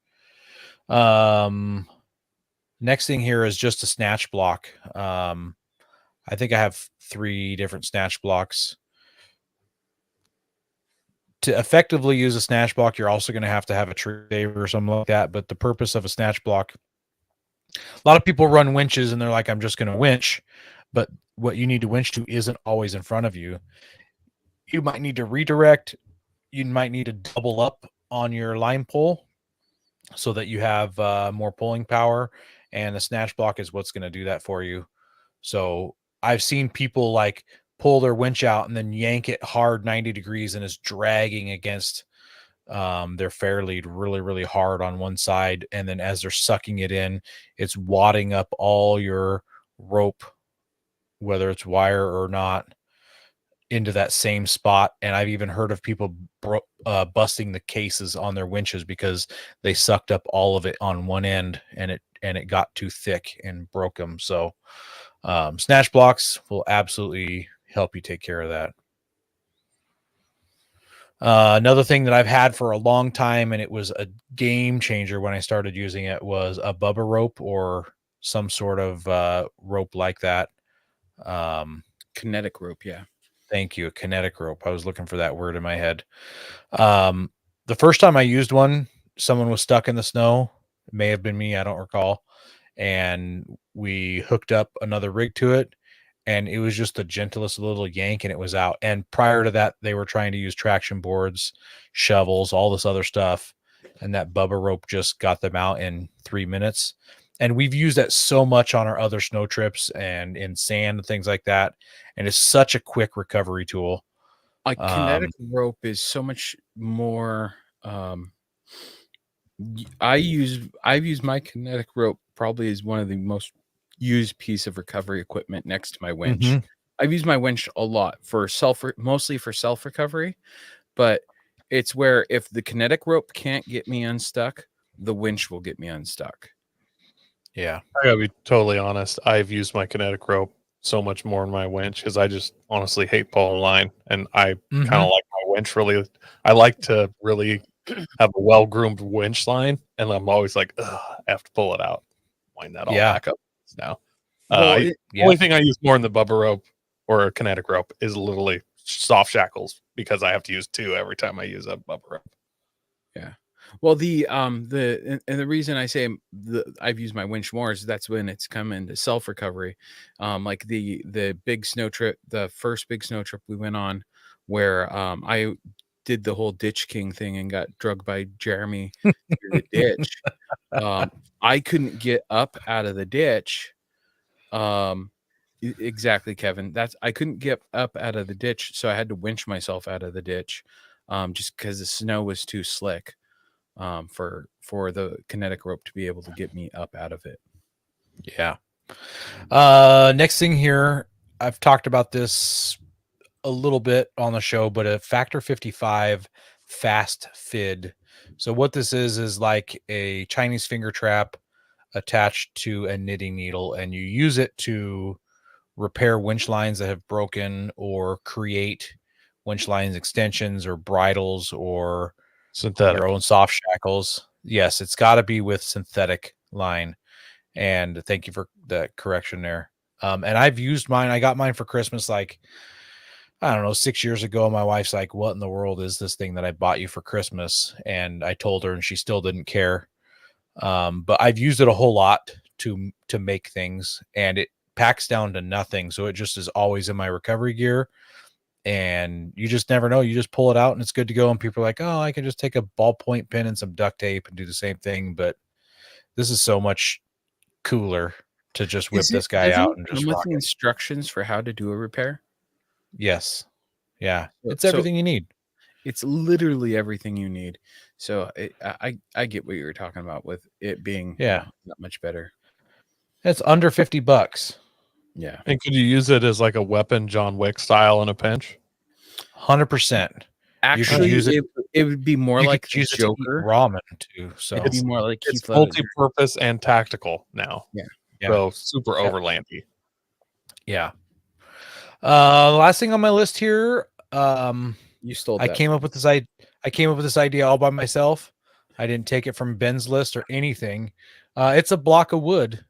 Next thing here is just a snatch block. I think I have 3 different snatch blocks. To effectively use a snatch block, you're also going to have a tree saver or something like that. But the purpose of a snatch block, a lot of people run winches and they're like, I'm just going to winch. But what you need to winch to isn't always in front of you. You might need to redirect. You might need to double up on your line pull so that you have more pulling power. And the snatch block is what's going to do that for you. So I've seen people like pull their winch out and then yank it hard 90 degrees and it's dragging against their fair lead really, really hard on one side. And then as they're sucking it in, it's wadding up all your rope, whether it's wire or not, into that same spot. And I've even heard of people busting the cases on their winches because they sucked up all of it on one end and it got too thick and broke them. So snatch blocks will absolutely help you take care of that. Another thing that I've had for a long time, and it was a game changer when I started using it, was a Bubba rope or some sort of rope like that. Kinetic rope, yeah. Thank you. A kinetic rope. I was looking for that word in my head. The first time I used one, someone was stuck in the snow. It may have been me. I don't recall. And we hooked up another rig to it, and it was just the gentlest little yank and it was out. And prior to that, they were trying to use traction boards, shovels, all this other stuff. And that Bubba rope just got them out in 3 minutes. And we've used that so much on our other snow trips and in sand and things like that. And it's such a quick recovery tool. A kinetic rope is so much more. I've used my kinetic rope probably as one of the most used piece of recovery equipment next to my winch. Mhm. I've used my winch a lot mostly for self recovery, but it's where if the kinetic rope can't get me unstuck, the winch will get me unstuck. Yeah. I gotta be totally honest. I've used my kinetic rope so much more in my winch because I just honestly hate pulling line, and I kind of like my winch really. I like to really have a well-groomed winch line, and I'm always like, ugh, I have to pull it out, wind that all back up now. The only thing I use more in the Bubba rope or a kinetic rope is literally soft shackles because I have to use 2 every time I use a Bubba rope. Yeah. Well, the reason I say I've used my winch more is that's when it's come into self recovery. Like the big snow trip, the first big snow trip we went on, where I did the whole Ditch King thing and got drugged by Jeremy through the ditch. I couldn't get up out of the ditch. Exactly, Kevin. I couldn't get up out of the ditch, so I had to winch myself out of the ditch, just because the snow was too slick. For the kinetic rope to be able to get me up out of it. Yeah. Next thing here, I've talked about this a little bit on the show, but a Factor 55 fast fid. So what this is like a Chinese finger trap attached to a knitting needle, and you use it to repair winch lines that have broken or create winch lines extensions or bridles or synthetic, your own soft shackles. Yes, it's got to be with synthetic line. And thank you for the correction there. And I've used mine. I got mine for Christmas, like, I don't know, 6 years ago. My wife's like, "What in the world is this thing that I bought you for Christmas?" And I told her, and she still didn't care. But I've used it a whole lot to make things, and it packs down to nothing. So it just is always in my recovery gear. And you just never know. You just pull it out and it's good to go. And people are like, "Oh, I can just take a ballpoint pen and some duct tape and do the same thing." But this is so much cooler to just whip this guy out and just with rock the it. instructions for how to do a repair. Yes. Yeah. It's So- everything you need. It's literally everything you need. So I get what you were talking about with it being Yeah. that much better. It's under $50. Yeah. And could you use it as like a weapon, John Wick style in a pinch? 100%. Actually, use it- it would be more You like could the use it to eat Joker. ramen too. So It'd be more like It's Heath Ledger. multi-purpose and tactical now. Yeah. So super Yep. overlandy. yeah. Last thing on my list here. You stole I that. came up with this idea all by myself. I didn't take it from Ben's list or anything. It's a block of wood.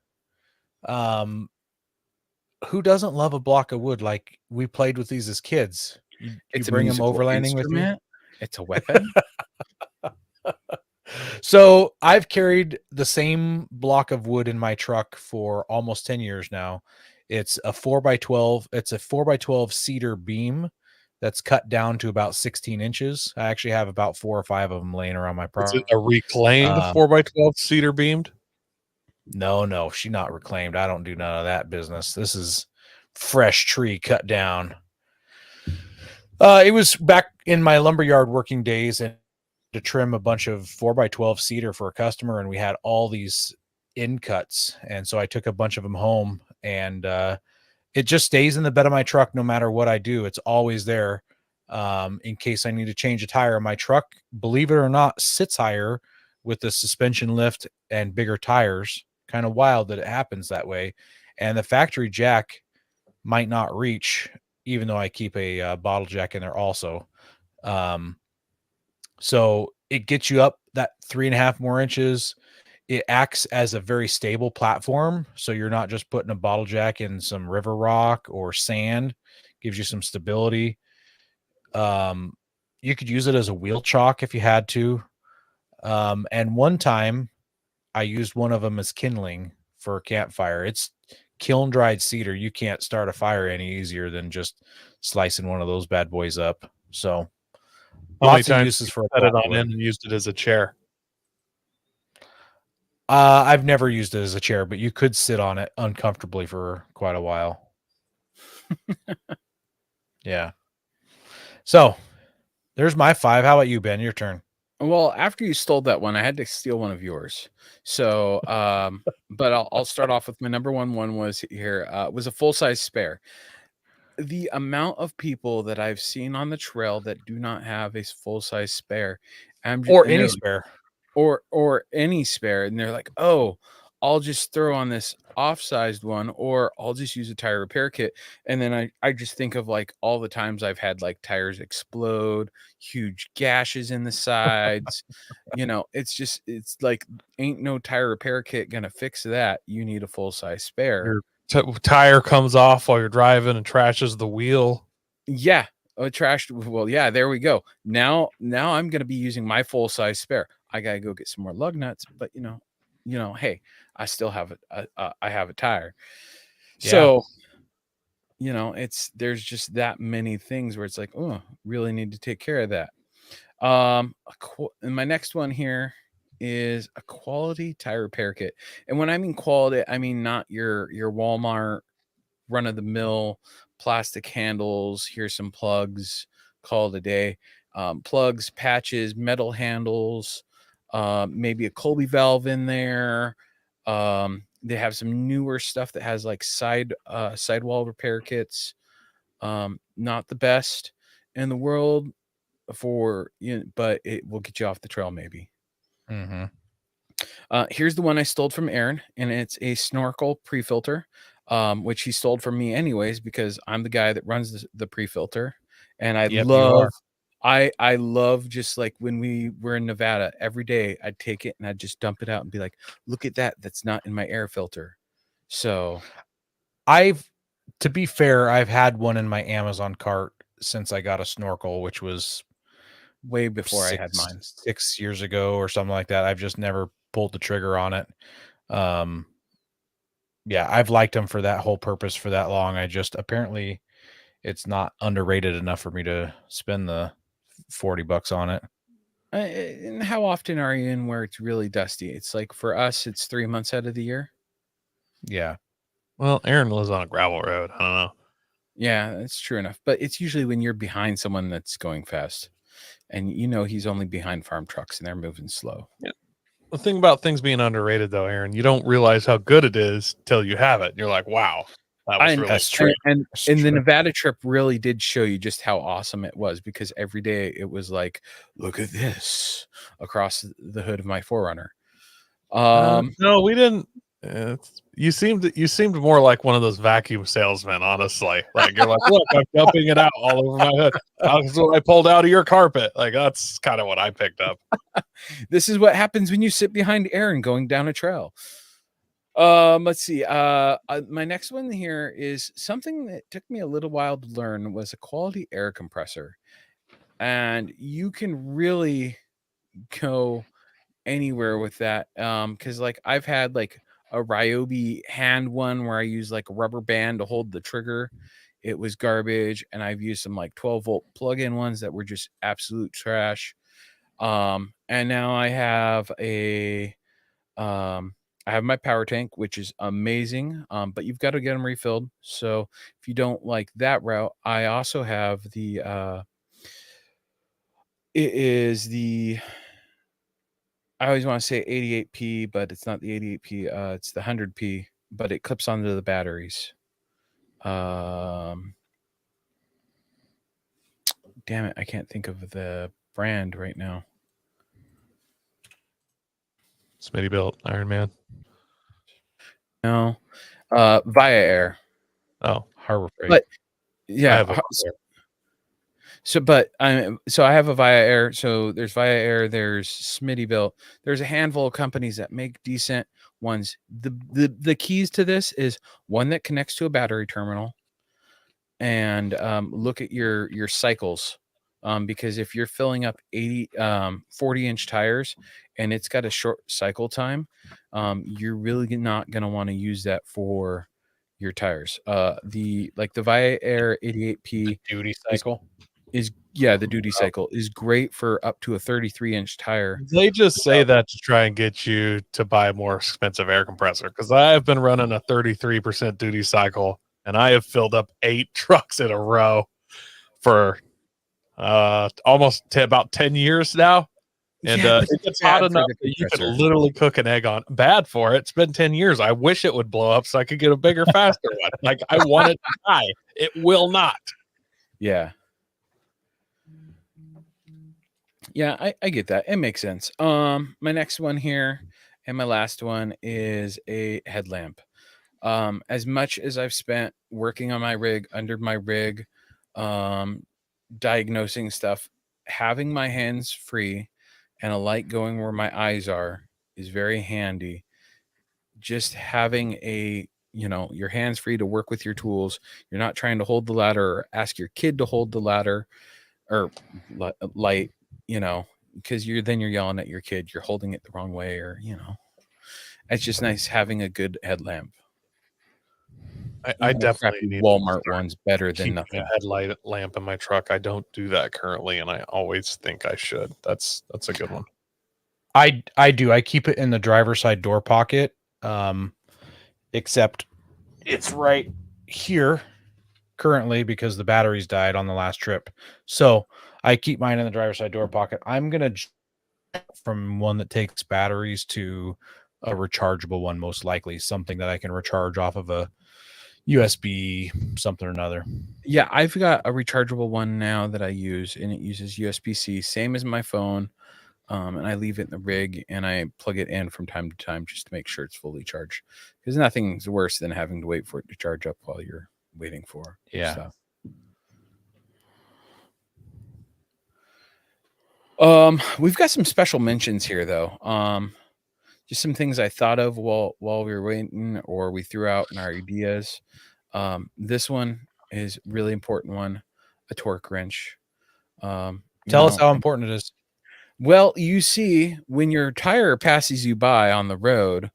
Who doesn't love a block of wood? Like, we played with these as kids. You It's bring a them musical overlanding with you. instrument. It's a weapon. So I've carried the same block of wood in my truck for almost 10 years now. It's a 4x12. It's a 4x12 cedar beam that's cut down to about 16 inches. I actually have about 4 or 5 of them laying around my Is property. it a reclaimed 4x12 cedar beamed? No, she's not reclaimed. I don't do none of that business. This is fresh tree cut down. It was back in my lumberyard working days and to trim a bunch of 4x12 cedar for a customer, and we had all these end cuts. And so I took a bunch of them home, and it just stays in the bed of my truck no matter what I do. It's always there in case I need to change a tire. My truck, believe it or not, sits higher with the suspension lift and bigger tires. Kind of wild that it happens that way. And the factory jack might not reach, even though I keep a bottle jack in there also. So it gets you up that 3.5 more inches. It acts as a very stable platform. So you're not just putting a bottle jack in some river rock or sand. Gives you some stability. You could use it as a wheel chalk if you had to. And one time I used one of them as kindling for a campfire. It's kiln dried cedar. You can't start a fire any easier than just slicing one of those bad boys up. So How many lots of times uses for a set it block on wood. in and used it as a chair? I've never used it as a chair, but you could sit on it uncomfortably for quite a while. Yeah. So there's my 5. How about you, Ben? Your turn. Well, after you stole that one, I had to steal one of yours. So, but I'll start off with my number one was here. Was a full-size spare. The amount of people that I've seen on the trail that do not have a full-size spare, Or any spare. or any spare, and they're like, "Oh, I'll just throw on this off-sized one, or I'll just use a tire repair kit." And then I just think of like all the times I've had like tires explode, huge gashes in the sides. It's like ain't no tire repair kit gonna fix that. You need a full-size spare. Your tire comes off while you're driving and trashes the wheel. Yeah. Oh, trashed. Well, yeah, there we go. Now I'm gonna be using my full-size spare. I gotta go get some more lug nuts, but hey, I still have I have a tire. Yeah. So, there's just that many things where it's like, oh, really need to take care of that. And my next one here is a quality tire repair kit. And when I mean quality, I mean not your Walmart run of the mill plastic handles. Here's some plugs, call it a day. Plugs, patches, metal handles, maybe a Colby valve in there. They have some newer stuff that has like sidewall repair kits. Not the best in the world but it will get you off the trail maybe. Mm-hmm. Here's the one I stole from Aaron, and it's a snorkel pre-filter, which he stole from me anyways because I'm the guy that runs the pre-filter, and I Yep, you love are. I love just like when we were in Nevada, every day I'd take it and I'd just dump it out and be like, look at that. That's not in my air filter. So To be fair, I've had one in my Amazon cart since I got a snorkel, which was way before I had mine. 6 years ago or something like that. I've just never pulled the trigger on it. Yeah, I've liked them for that whole purpose for that long. I just apparently it's not underrated enough for me to spend the $40 on it. And how often are you in where it's really dusty? It's like for us, it's 3 months out of the year. Yeah. Well, Aaron lives on a gravel road. I don't know. Yeah, that's true enough. But it's usually when you're behind someone that's going fast, and he's only behind farm trucks and they're moving slow. Yeah. The thing about things being underrated, though, Aaron, you don't realize how good it is till you have it. You're like, wow, that was really That's true. And That's the true. Nevada trip really did show you just how awesome it was, because every day it was like, look at this across the hood of my 4Runner. No, we didn't. You seemed more like one of those vacuum salesmen, honestly. Like you're like, look, I'm dumping it out all over my hood. That's what I pulled out of your carpet. Like that's kind of what I picked up. This is what happens when you sit behind Aaron going down a trail. Let's see. My next one here is something that took me a little while to learn, was a quality air compressor, and you can really go anywhere with that. Because like I've had like a Ryobi hand one where I use like a rubber band to hold the trigger. It was garbage, and I've used some like 12-volt plug-in ones that were just absolute trash. And now I have I have my power tank, which is amazing, but you've got to get them refilled. So if you don't like that route, I also have I always want to say 88P, but it's not the 88P. It's the 100P, but it clips onto the batteries. Damn it, I can't think of the brand right now. Smitty built Iron Man. No, Via Air. Oh, Harbor Freight. But I yeah, have a so I have a Via Air. So there's Via Air, there's Smitty built. There's a handful of companies that make decent ones. The keys to this is one that connects to a battery terminal, and look at your cycles. Because if you're filling up 40-inch tires and it's got a short cycle time, you're really not going to want to use that for your tires. The Via Air 88P duty cycle the duty cycle is great for up to a 33-inch tire. They just say that to try and get you to buy a more expensive air compressor, because I have been running a 33% duty cycle, and I have filled up 8 trucks in a row for almost about 10 years now. And it gets hot enough that you can literally cook an egg on. Bad for it. It's been 10 years. I wish it would blow up so I could get a bigger, faster one. Like I want it to die. It will not. Yeah. Yeah, I get that. It makes sense. My next one here and my last one is a headlamp. As much as I've spent working on my rig, under my rig, diagnosing stuff, having my hands free and a light going where my eyes are is very handy. Just having your hands free to work with your tools. You're not trying to hold the ladder or ask your kid to hold the ladder or light, because you're yelling at your kid, you're holding it the wrong way, or it's just nice having a good headlamp. I definitely need Walmart one's better than nothing. A headlight lamp in my truck. I don't do that currently, and I always think I should. That's a good one. I do. I keep it in the driver's side door pocket, except it's right here currently because the batteries died on the last trip. So I keep mine in the driver's side door pocket. I'm gonna from one that takes batteries to a rechargeable one, most likely something that I can recharge off of a USB something or another. Yeah, I've got a rechargeable one now that I use, and it uses USB-C, same as my phone. And I leave it in the rig and I plug it in from time to time just to make sure it's fully charged, because nothing's worse than having to wait for it to charge up while you're waiting for stuff. We've got some special mentions here, though. Just some things I thought of while we were waiting, or we threw out in our ideas. This one is really important one, a torque wrench. Tell us how important it is. Well, you see, when your tire passes you by on the road,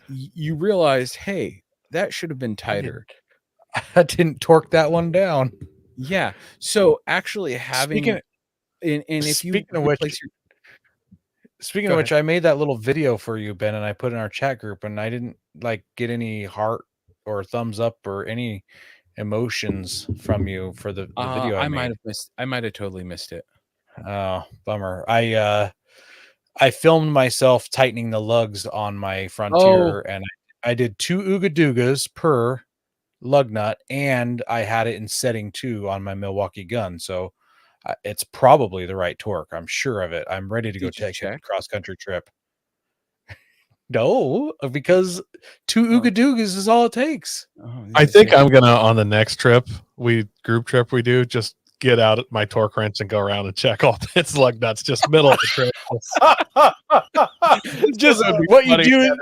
you realize, hey, that should have been tighter. I didn't torque that one down. Yeah. So actually having Speaking of which, I made that little video for you, Ben, and I put in our chat group, and I didn't get any heart or thumbs up or any emotions from you for the video I made. I might have totally missed it. Oh, bummer. I filmed myself tightening the lugs on my Frontier, and I did 2 Ooga Doogas per lug nut, and I had it in setting 2 on my Milwaukee gun. So it's probably the right torque. I'm sure of it. I'm ready to go take a cross-country trip. No, because 2 Ooga Doogas is all it takes. I think I'm gonna, on the next trip, group trip we do, just get out my torque wrench and go around and check all its lug nuts, just middle of the trip. Just what you do.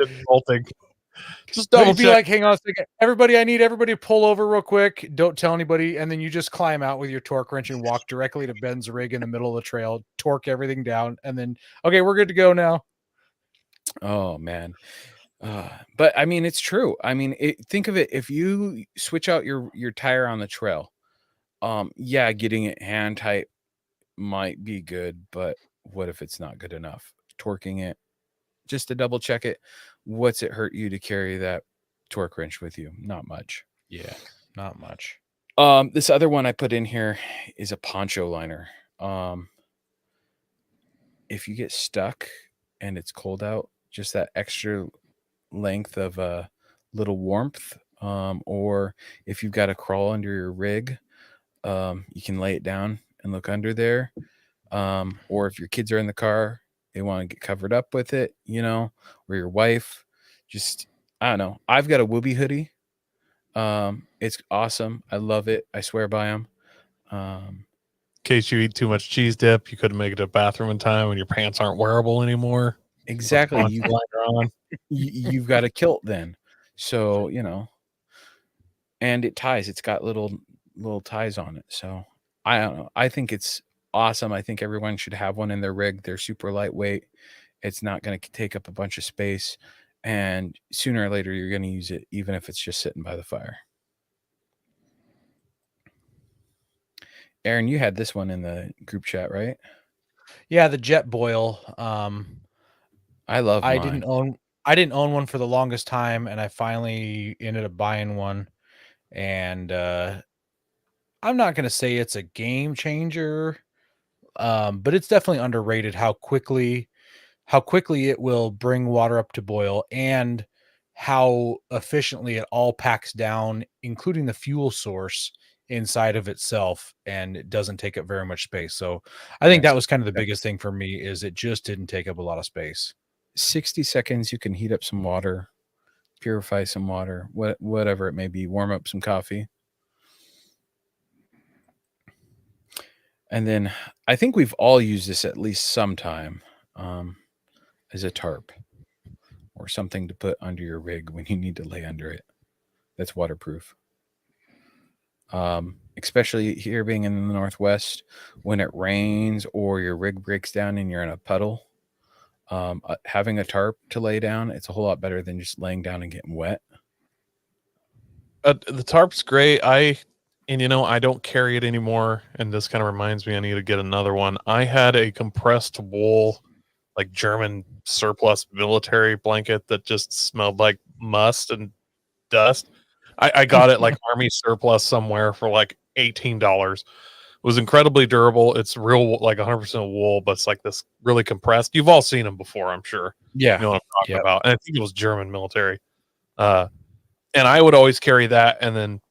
Just double be like, hang on a second. I need everybody to pull over real quick. Don't tell anybody. And then you just climb out with your torque wrench and walk directly to Ben's rig in the middle of the trail, torque everything down. And then, okay, we're good to go now. Oh, man. But I mean, it's true. I mean, think of it. If you switch out your tire on the trail, yeah, getting it hand tight might be good, but what if it's not good enough? Torquing it just to double check it. What's it hurt you to carry that torque wrench with you? Not much. Yeah, not much. This other one I put in here is a poncho liner. If you get stuck and it's cold out, just that extra length of a little warmth, or if you've got to crawl under your rig, you can lay it down and look under there. Or if your kids are in the car, they want to get covered up with it, or your wife. Just, I don't know. I've got a Whoopee hoodie. It's awesome. I love it. I swear by them. In case you eat too much cheese dip, you couldn't make it to the bathroom in time and your pants aren't wearable anymore. Exactly. You've got a kilt then. So, and it ties. It's got little ties on it. So I don't know. I think it's awesome. I think everyone should have one in their rig. They're super lightweight. It's not going to take up a bunch of space. And sooner or later, you're going to use it, even if it's just sitting by the fire. Aaron, you had this one in the group chat, right? Yeah, the Jetboil. I love mine. I didn't own one for the longest time, and I finally ended up buying one. And I'm not going to say it's a game changer, but it's definitely underrated how quickly it will bring water up to boil and how efficiently it all packs down, including the fuel source inside of itself, and it doesn't take up very much space. So I think that was kind of the biggest thing for me, is it just didn't take up a lot of space. 60 seconds, you can heat up some water, purify some water, whatever it may be, warm up some coffee. And then I think we've all used this at least sometime, as a tarp or something to put under your rig when you need to lay under it. That's waterproof. Especially here being in the Northwest, when it rains or your rig breaks down and you're in a puddle, having a tarp to lay down, it's a whole lot better than just laying down and getting wet. The tarp's great. I don't carry it anymore, and this kind of reminds me I need to get another one. I had a compressed wool, like German surplus military blanket that just smelled like must and dust. I got it like Army surplus somewhere for like $18. It was incredibly durable. It's real, like 100% wool, but it's like this really compressed. You've all seen them before, I'm sure. Yeah. You know what I'm talking about. And I think it was German military. And I would always carry that, and then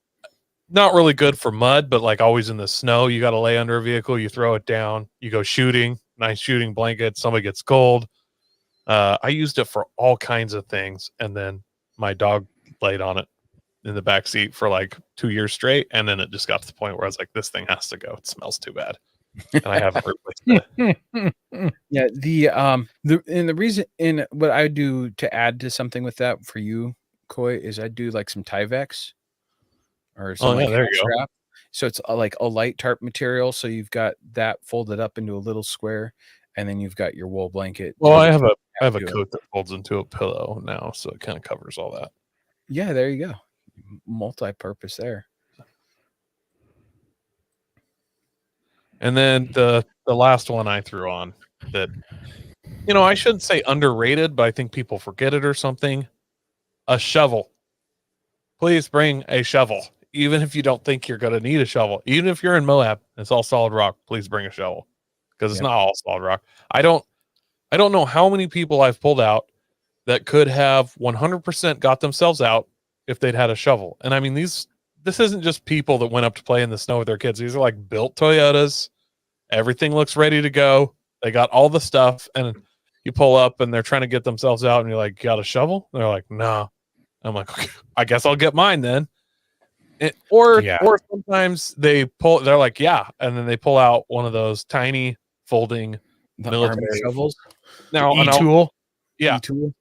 not really good for mud, but like always in the snow, you got to lay under a vehicle, you throw it down, you go shooting, nice shooting blanket, somebody gets cold. I used it for all kinds of things, and then my dog laid on it in the back seat for like 2 years straight, and then it just got to the point where I was like, this thing has to go. It smells too bad. and I haven't replaced it. Yeah, the reason in what I do to add to something with that for you, Koi, is I do like some Tyvek or some Oh, yeah, like there hair you go. strap. So it's like a light tarp material. So you've got that folded up into a little square, and then you've got your wool blanket. Well, I to have a do it. coat that folds into a pillow now, so it kind of covers all that. Yeah, there you go. Multi-purpose there. And then the last one I threw on that, I shouldn't say underrated, but I think people forget it or something. A shovel. Please bring a shovel. Even if you don't think you're going to need a shovel, even if you're in Moab, it's all solid rock. Please bring a shovel because it's Yep. not all solid rock. I don't know how many people I've pulled out that could have 100% got themselves out if they'd had a shovel. And I mean, this isn't just people that went up to play in the snow with their kids. These are like built Toyotas. Everything looks ready to go. They got all the stuff, and you pull up and they're trying to get themselves out, and you're like, got a shovel? And they're like, no. I'm like, okay, I guess I'll get mine then. Or sometimes they're like, yeah, and then they pull out one of those tiny folding The military army shovels. now. E-tool. Yeah, E-tool.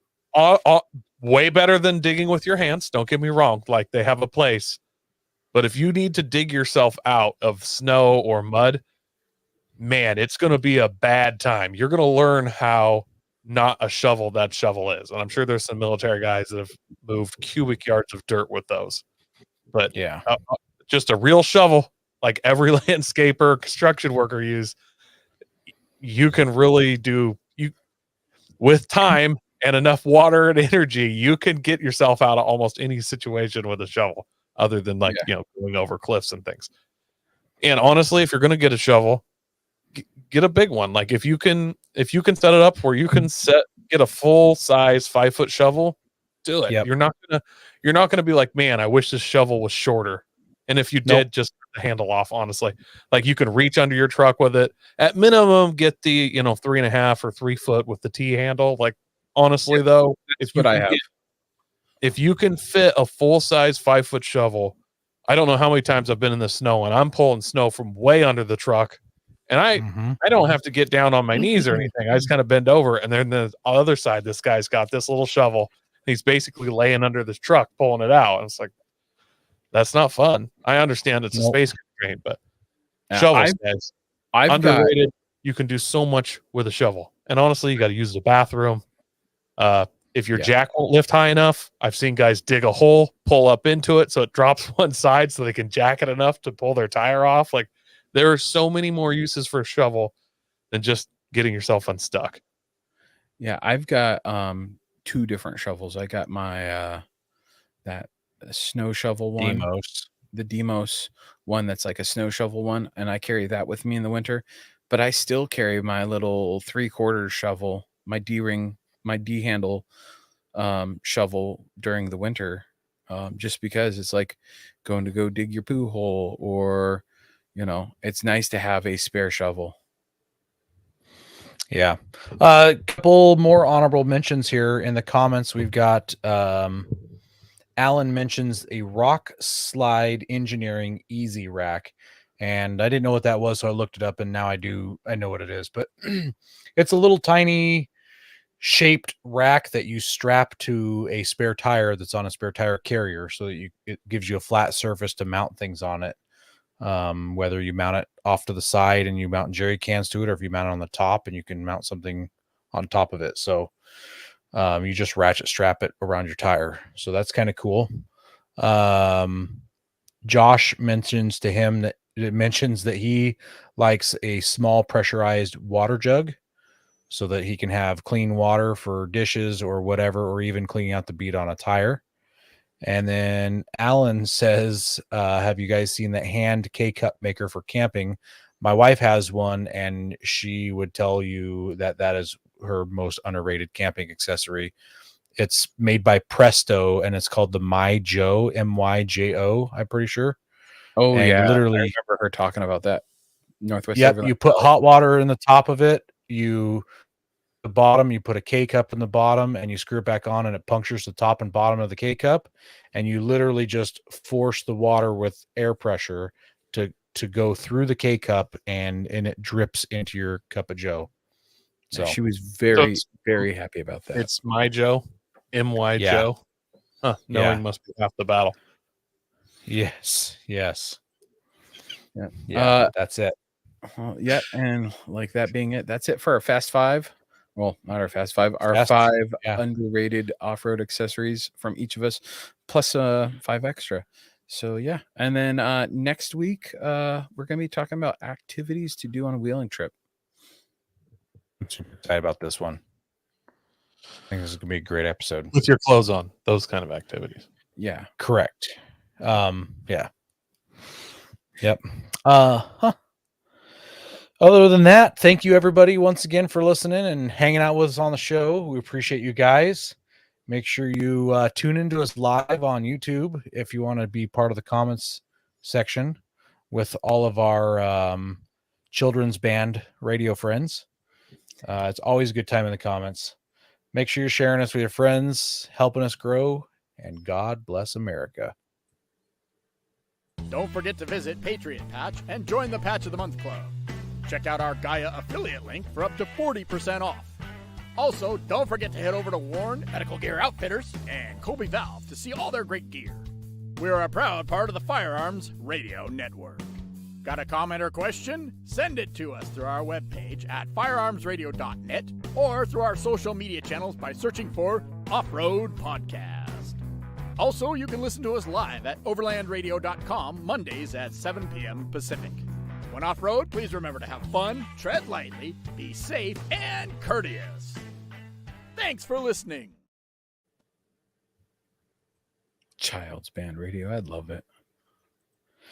way better than digging with your hands. Don't get me wrong; like they have a place, but if you need to dig yourself out of snow or mud, man, it's going to be a bad time. You're going to learn how not a shovel that shovel is, and I'm sure there's some military guys that have moved cubic yards of dirt with those. But Yeah. Just a real shovel, like every landscaper, construction worker use, you can really do with time and enough water and energy, you can get yourself out of almost any situation with a shovel, other than going over cliffs and things. And honestly, if you're going to get a shovel, get a big one. Like if you can set it up where you can get a full size 5-foot shovel, do it. Yep. You're not gonna be like, man, I wish this shovel was shorter. And if you did, just the handle off, honestly. Like you can reach under your truck with it. At minimum, get the 3.5 or 3 foot with the T handle. Like honestly, though, if you can fit a full size 5-foot shovel, I don't know how many times I've been in the snow and I'm pulling snow from way under the truck. And I don't have to get down on my knees or anything. I just kind of bend over, and then the other side, this guy's got this little shovel. He's basically laying under this truck, pulling it out. And it's like, that's not fun. I understand it's a space constraint, but shovels, guys, underrated. You can do so much with a shovel. And honestly, you got to use the bathroom. If your jack won't lift high enough, I've seen guys dig a hole, pull up into it so it drops one side so they can jack it enough to pull their tire off. Like there are so many more uses for a shovel than just getting yourself unstuck. Yeah, I've got 2 different shovels. I got my that snow shovel one, the Demos one that's like a snow shovel one, and I carry that with me in the winter. But I still carry my little 3/4 shovel, my D-ring, my D-handle shovel during the winter, just because it's like going to go dig your poo hole, or it's nice to have a spare shovel. Yeah. A couple more honorable mentions here in the comments. We've got Alan mentions a Rock Slide Engineering Easy Rack. And I didn't know what that was, so I looked it up, and now I know what it is. But it's a little tiny shaped rack that you strap to a spare tire that's on a spare tire carrier, so that it gives you a flat surface to mount things on it. Whether you mount it off to the side and you mount jerry cans to it, or if you mount it on the top and you can mount something on top of it. So you just ratchet strap it around your tire. So that's kind of cool. Josh mentions that he likes a small pressurized water jug so that he can have clean water for dishes or whatever, or even cleaning out the bead on a tire. And then Alan says, have you guys seen that hand K-cup maker for camping? My wife has one, and she would tell you that is her most underrated camping accessory. It's made by Presto, and it's called the MyJo, MYJO, I'm pretty sure. Oh, and yeah. Literally, I remember her talking about that. Northwest. Yep, you put hot water in the top of it. The bottom, you put a K-cup in the bottom, and you screw it back on, and it punctures the top and bottom of the K-cup, and you literally just force the water with air pressure to to go through the K cup and it drips into your cup of Joe. So She was very, it's- very happy about that. It's my Joe, MY Yeah. Joe. Huh, knowing Yeah. must be half the battle. yes. Yeah. That's it. Yeah, and like that being it, that's it for our Fast Five. Well, not our Fast Five, our Fast- 5 yeah. underrated off-road accessories from each of us, plus 5 extra. So yeah, and then next week we're gonna be talking about activities to do on a wheeling trip. I'm super excited about this one. I think this is gonna be a great episode. With your clothes on, those kind of activities. Yeah, Correct. Yeah. Yep. Other than that, thank you everybody once again for listening and hanging out with us on the show. We appreciate you guys. Make sure you tune into us live on YouTube if you want to be part of the comments section with all of our children's band radio friends. It's always a good time in the comments. Make sure you're sharing us with your friends, helping us grow, and God bless America. Don't forget to visit Patriot Patch and join the Patch of the Month Club. Check out our Gaia affiliate link for up to 40% off. Also, don't forget to head over to Warren Medical Gear Outfitters and Colby Valve to see all their great gear. We're a proud part of the Firearms Radio Network. Got a comment or question? Send it to us through our webpage at firearmsradio.net or through our social media channels by searching for Off-Road Podcast. Also, you can listen to us live at overlandradio.com Mondays at 7 p.m. Pacific. When off-road, please remember to have fun, tread lightly, be safe, and courteous. Thanks for listening. Child's band radio, I'd love it.